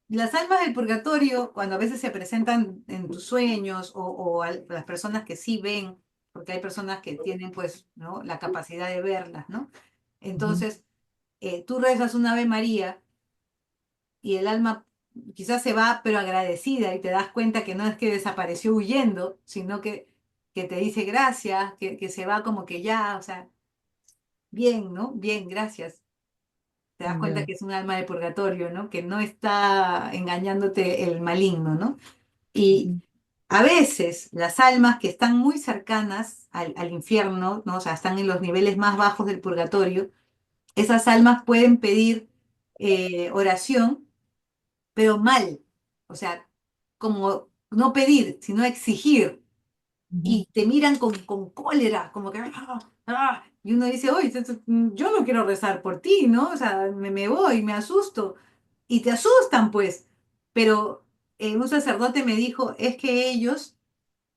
las almas del purgatorio, cuando a veces se presentan en tus sueños las personas que sí ven, porque hay personas que tienen pues, ¿no? La capacidad de verlas, ¿no? Ujú. Entonces, tú rezas un Ave María y el alma quizás se va, pero agradecida, y te das cuenta que no es que desapareció huyendo, sino que te dice gracias, que se va como que ya, o sea, bien, ¿no? Bien, gracias. Te das cuenta Ya. que es un alma de purgatorio, ¿no? Que no está engañándote el maligno, ¿no? Y Ujú. a veces las almas que están muy cercanas al infierno, ¿no? O sea, están en los niveles más bajos del purgatorio, esas almas pueden pedir oración, pero mal. O sea, como no pedir, sino exigir. Ujú. Y te miran con cólera, como que... y uno dice, oye, yo no quiero rezar por ti, ¿no? O sea, me voy, me asusto. Y te asustan, pues. Pero un sacerdote me dijo, es que ellos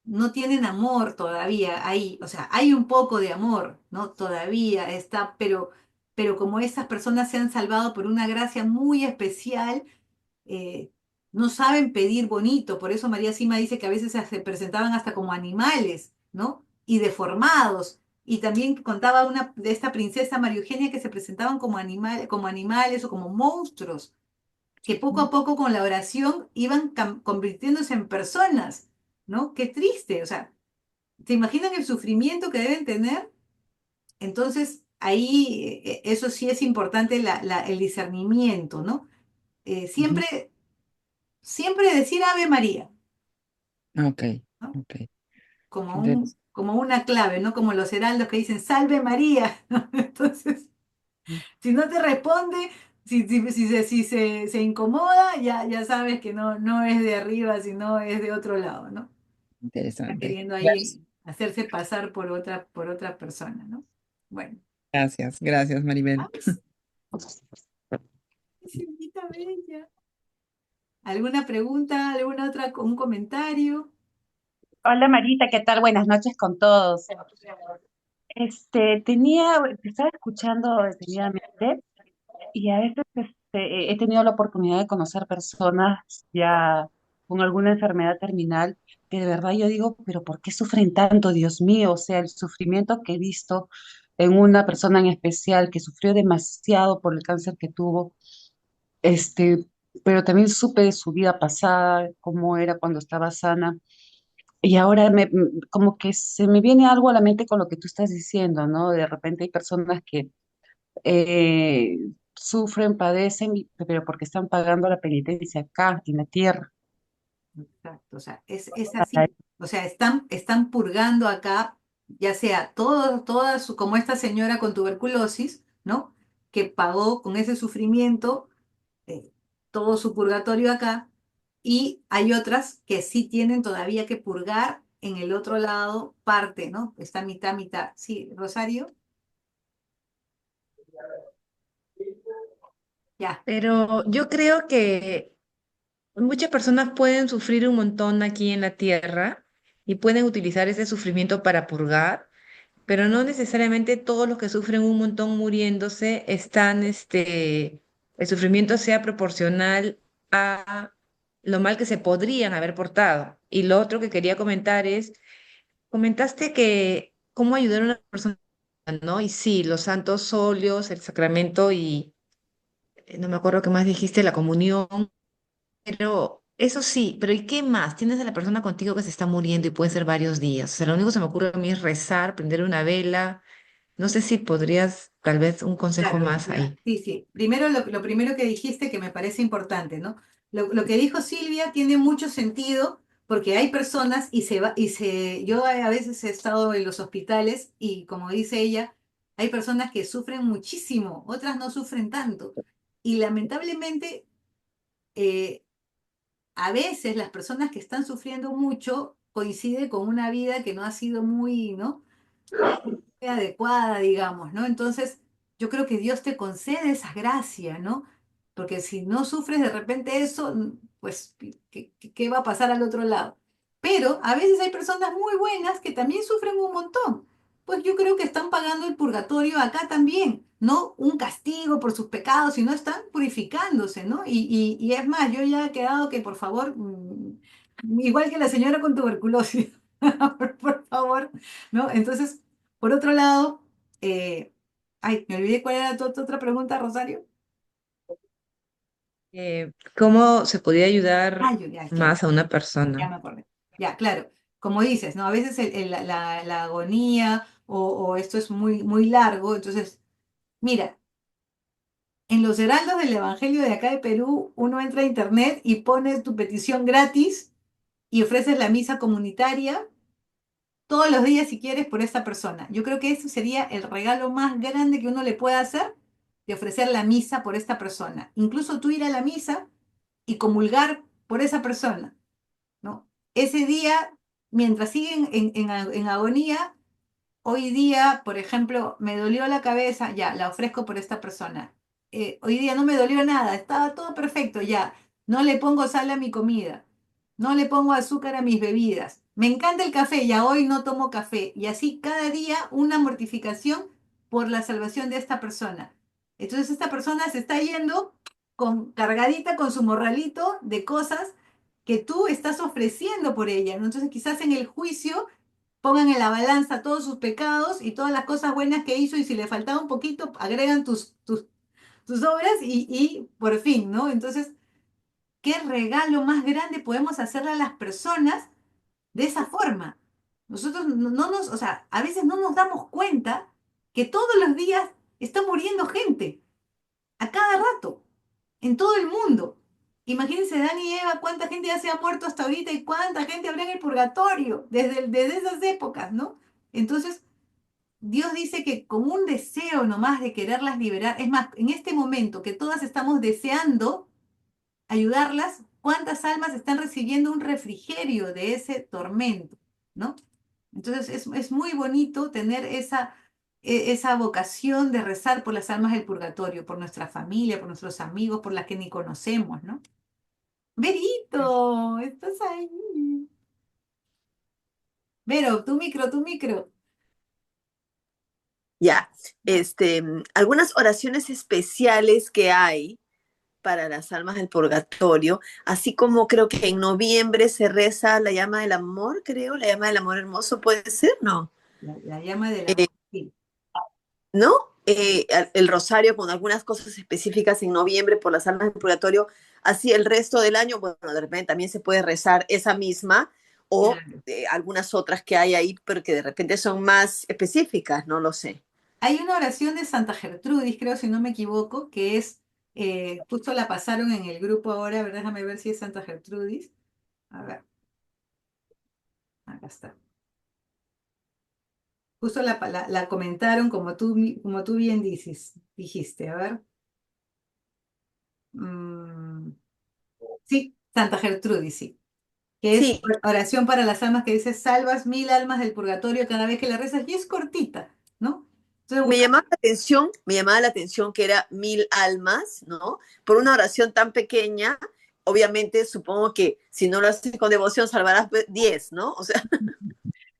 no tienen amor todavía ahí, o sea, hay un poco de amor, ¿no? Todavía está, pero como esas personas se han salvado por una gracia muy especial, eh, no saben pedir bonito, por eso María Sima dice que a veces se presentaban hasta como animales, ¿no? Y deformados. Y también contaba una de esta princesa María Eugenia que se presentaban como animales o como monstruos, que poco a poco con la oración iban convirtiéndose en personas, ¿no? Qué triste, o sea, ¿se imaginan el sufrimiento que deben tener? Entonces, ahí eso sí es importante el discernimiento, ¿no? Ujú. Siempre decir Ave María, Ok, ¿no? ok. Como Interesante. como una clave, ¿no? Como los heraldos que dicen, salve María, ¿no? Entonces, si no te responde, si se incomoda, ya sabes que no es de arriba, sino es de otro lado, ¿no? Está Interesante. queriendo Gracias, ahí hacerse pasar por otra persona, ¿no? Bueno, gracias, Maribel. vamos. Señorita Bella. ¿Alguna pregunta, alguna otra, un comentario? Hola Marita, ¿qué tal? Buenas noches con todos. Te estaba escuchando detenidamente y a veces he tenido la oportunidad de conocer personas ya con alguna enfermedad terminal que de verdad yo digo, pero ¿por qué sufren tanto, Dios mío? O sea, el sufrimiento que he visto en una persona en especial que sufrió demasiado por el cáncer que tuvo, este, pero también supe de su vida pasada, cómo era cuando estaba sana. Y ahora como que se me viene algo a la mente con lo que tú estás diciendo, ¿no? De repente hay personas que eh, sufren, padecen, pero porque están pagando la penitencia acá, en la tierra. Exacto, o sea, es así. O sea, están purgando acá, ya sea como esta señora con tuberculosis, ¿no? Que pagó con ese sufrimiento eh, todo su purgatorio acá, y hay otras que sí tienen todavía que purgar en el otro lado parte, ¿no? Está mitad, mitad. Sí, Rosario, ya. Pero yo creo que muchas personas pueden sufrir un montón aquí en la tierra y pueden utilizar ese sufrimiento para purgar, pero no necesariamente todos los que sufren un montón muriéndose el sufrimiento sea proporcional a lo mal que se podrían haber portado. Y lo otro que quería comentar es, comentaste que cómo ayudar a una persona, ¿no? Y sí, los santos óleos, el sacramento y no me acuerdo qué más dijiste, la comunión, pero eso sí, pero ¿y qué más? Tienes a la persona contigo que se está muriendo y puede ser varios días. O sea, lo único que se me ocurre a mí es rezar, prender una vela. No sé si podrías, tal vez, un consejo Claro, más ya. ahí. Sí, sí. Primero, lo primero que dijiste que me parece importante, ¿no? Lo que dijo Silvia tiene mucho sentido porque hay personas yo a veces he estado en los hospitales y como dice ella, hay personas que sufren muchísimo, otras no sufren tanto. Y lamentablemente, eh, a veces las personas que están sufriendo mucho coincide con una vida que no ha sido muy, ¿no? Adecuada, digamos, ¿no? Entonces, yo creo que Dios te concede esa gracia, ¿no? Porque si no sufres de repente eso, pues, ¿qué va a pasar al otro lado? Pero a veces hay personas muy buenas que también sufren un montón. Pues yo creo que están pagando el purgatorio acá también, no un castigo por sus pecados, sino están purificándose, ¿no? Y es más, yo ya he quedado que, por favor, igual que la señora con tuberculosis, por favor, ¿no? Entonces, por otro lado, ay, me olvidé cuál era tu otra pregunta, Rosario. ¿Cómo se podría ayudar Ah, ya, más a una ya persona? me acordé. Ya, claro. Como dices, ¿no? A veces la agonía o esto es muy, muy largo. Entonces, mira, en los heraldos del Evangelio de acá de Perú, uno entra a internet y pone tu petición gratis y ofreces la misa comunitaria todos los días si quieres por esta persona. Yo creo que eso sería el regalo más grande que uno le pueda hacer, de ofrecer la misa por esta persona. Incluso tú ir a la misa y comulgar por esa persona, ¿no? Ese día, mientras siguen en agonía, hoy día, por ejemplo, me dolió la cabeza, ya, la ofrezco por esta persona. Hoy día no me dolió nada, estaba todo perfecto, ya. No le pongo sal a mi comida, no le pongo azúcar a mis bebidas. Me encanta el café, ya hoy no tomo café. Y así cada día una mortificación por la salvación de esta persona. Entonces esta persona se está yendo cargadita con su morralito de cosas que tú estás ofreciendo por ella, ¿no? Entonces quizás en el juicio pongan en la balanza todos sus pecados y todas las cosas buenas que hizo y si le faltaba un poquito, agregan tus obras y por fin, ¿no? Entonces, ¿qué regalo más grande podemos hacerle a las personas de esa forma? Nosotros o sea, a veces no nos damos cuenta que todos los días está muriendo gente, a cada rato, en todo el mundo. Imagínense, Dan y Eva, cuánta gente ya se ha muerto hasta ahorita y cuánta gente habrá en el purgatorio desde esas épocas, ¿no? Entonces, Dios dice que con un deseo nomás de quererlas liberar, es más, en este momento que todas estamos deseando ayudarlas, ¿cuántas almas están recibiendo un refrigerio de ese tormento? ¿No? Entonces es muy bonito tener esa vocación de rezar por las almas del purgatorio, por nuestra familia, por nuestros amigos, por las que ni conocemos, ¿no? Verito, estás ahí. Vero, tu micro. Ya, algunas oraciones especiales que hay para las almas del purgatorio, así como creo que en noviembre se reza la llama del amor, creo, la llama del amor hermoso, puede ser, ¿no? La llama del Eh, amor. Sí. ¿No? El rosario con algunas cosas específicas en noviembre por las almas del purgatorio, así el resto del año, bueno, de repente también se puede rezar esa misma o Claro. algunas otras que hay ahí, pero que de repente son más específicas, no lo sé. Hay una oración de Santa Gertrudis, creo, si no me equivoco, que es, justo la pasaron en el grupo ahora, a ver, déjame ver si es Santa Gertrudis. A ver, acá está. Justo la comentaron como tú bien dijiste, a ver. Mm, sí, Santa Gertrudis, sí. Que es Sí, oración para las almas que dice, salvas 1000 almas del purgatorio cada vez que la rezas, y es cortita, ¿no? Entonces me llamaba la atención que era 1000 almas, ¿no? Por una oración tan pequeña, obviamente supongo que si no lo haces con devoción salvarás 10, ¿no? O sea,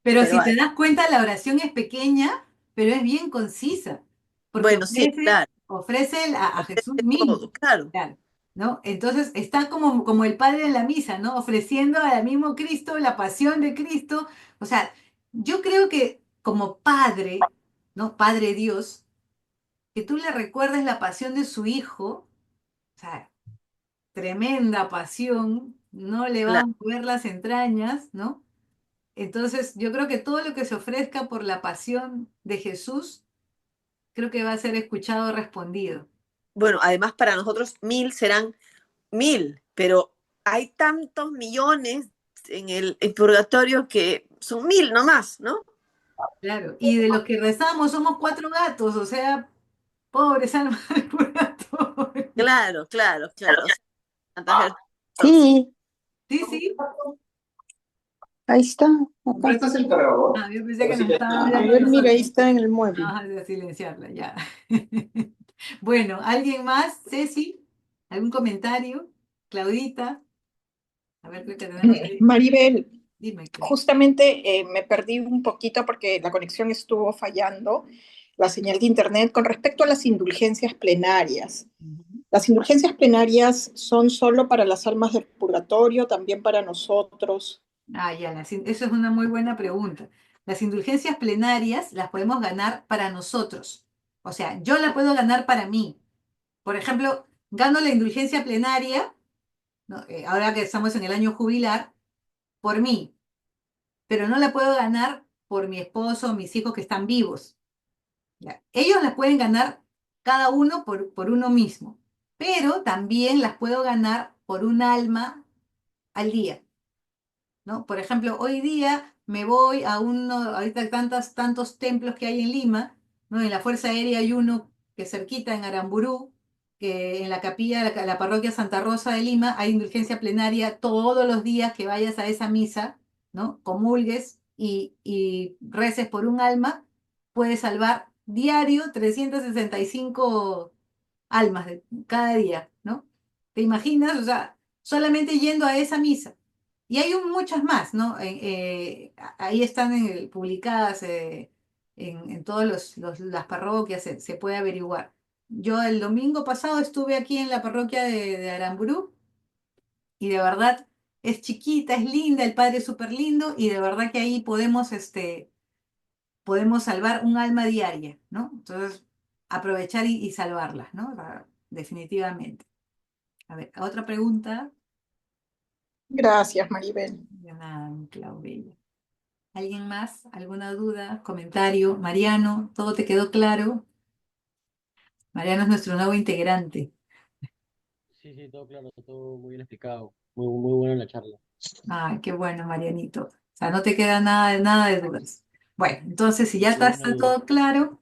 pero pero si te das cuenta, la oración es pequeña, pero es bien concisa, porque bueno, sí, ofrece, claro, ofrece a Jesús de mismo, todo, claro. claro, ¿no? Entonces está como el Padre en la misa, ¿no? Ofreciendo al mismo Cristo, la pasión de Cristo. O sea, yo creo que como Padre, ¿no? Padre Dios, que tú le recuerdes la pasión de su Hijo, o sea, tremenda pasión, no le va a Claro. mover las entrañas, ¿no? Entonces, yo creo que todo lo que se ofrezca por la pasión de Jesús, creo que va a ser escuchado, respondido. Bueno, además para nosotros 1000 serán 1000, pero hay tantos millones en el purgatorio que son 1000 nomás, ¿no? Claro. Y de los que rezamos somos 4 gatos, o sea, pobres almas del purgatorio. Claro, claro, claro. O sea, Santa Gertrudis, Sí, Sí, sí. ahí está, acá. Ah, yo pensé que nos estaba A hablando a ver, mira, ahí nosotros. está en el mueble. Vamos a silenciarla ya. Bueno, ¿alguien más? Ceci, ¿algún comentario? Claudita, a ver, creo que tenemos ahí. Maribel, Dime, Clau. justamente me perdí un poquito porque la conexión estuvo fallando, la señal de internet, con respecto a las indulgencias plenarias. Ujú. Las indulgencias plenarias son solo para las almas del purgatorio, también para nosotros. Ah, ya, eso es una muy buena pregunta. Las indulgencias plenarias las podemos ganar para nosotros. O sea, yo la puedo ganar para mí. Por ejemplo, gano la indulgencia plenaria, ¿no? Ahora que estamos en el año jubilar, por mí, pero no la puedo ganar por mi esposo o mis hijos que están vivos. ¿Ya? Ellos las pueden ganar cada uno por uno mismo, pero también las puedo ganar por un alma al día. ¿No? Por ejemplo, hoy día me voy a ahorita hay tantos templos que hay en Lima, ¿no? En la Fuerza Aérea hay uno que cerquita en Aramburú, que en la capilla, la parroquia Santa Rosa de Lima, hay indulgencia plenaria todos los días que vayas a esa misa, ¿no? Comulgues y reces por un alma, puedes salvar diario 365 almas de cada día, ¿no? ¿Te imaginas? O sea, solamente yendo a esa misa. Y hay muchas más, ¿no? Ahí están publicadas en todas las parroquias, se puede averiguar. Yo el domingo pasado estuve aquí en la parroquia de Aramburú y de verdad es chiquita, es linda, el padre es súper lindo y de verdad que ahí podemos salvar un alma diaria, ¿no? Entonces, aprovechar y salvarlas, ¿no? O sea, definitivamente. A ver, otra pregunta. Gracias, Maribel. De nada, mi Claudia. ¿Alguien más? ¿Alguna duda? ¿Comentario? Mariano, ¿todo te quedó claro? Mariano es nuestro nuevo integrante. Sí, sí, todo claro, todo muy bien explicado. Muy, muy buena la charla. Ay, qué bueno, Marianito. O sea, no te queda nada de dudas. Bueno, entonces, si ya Ninguna está duda. todo claro,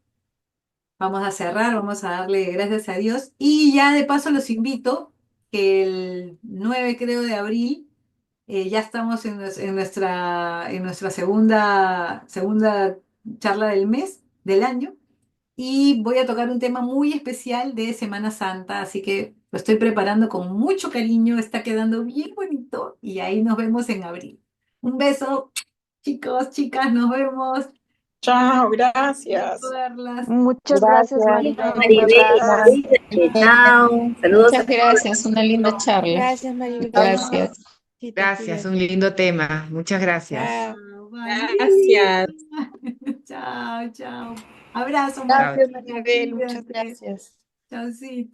vamos a cerrar, vamos a darle gracias a Dios. Y ya de paso los invito que el 9, creo, de abril, ya estamos en nuestra segunda charla del mes, del año. Y voy a tocar un tema muy especial de Semana Santa, así que lo estoy preparando con mucho cariño, está quedando bien bonito y ahí nos vemos en abril. Un beso, chicos, chicas, nos vemos. Chao, Gusto gracias. verlas. Muchas gracias, Gracias. Chao, Maribel. Un Maribel, abrazo. cuídate, chao. Saludos a Muchas gracias, una linda charla. Gracias, Maribel. Gracias. Gracias, un lindo tema. Muchas gracias. Chao. Chao, bye. Gracias. Chao, chao. Abrazo, Chao. Gracias, Martita, Maribel. Muchas cuídate. gracias. Chaucito.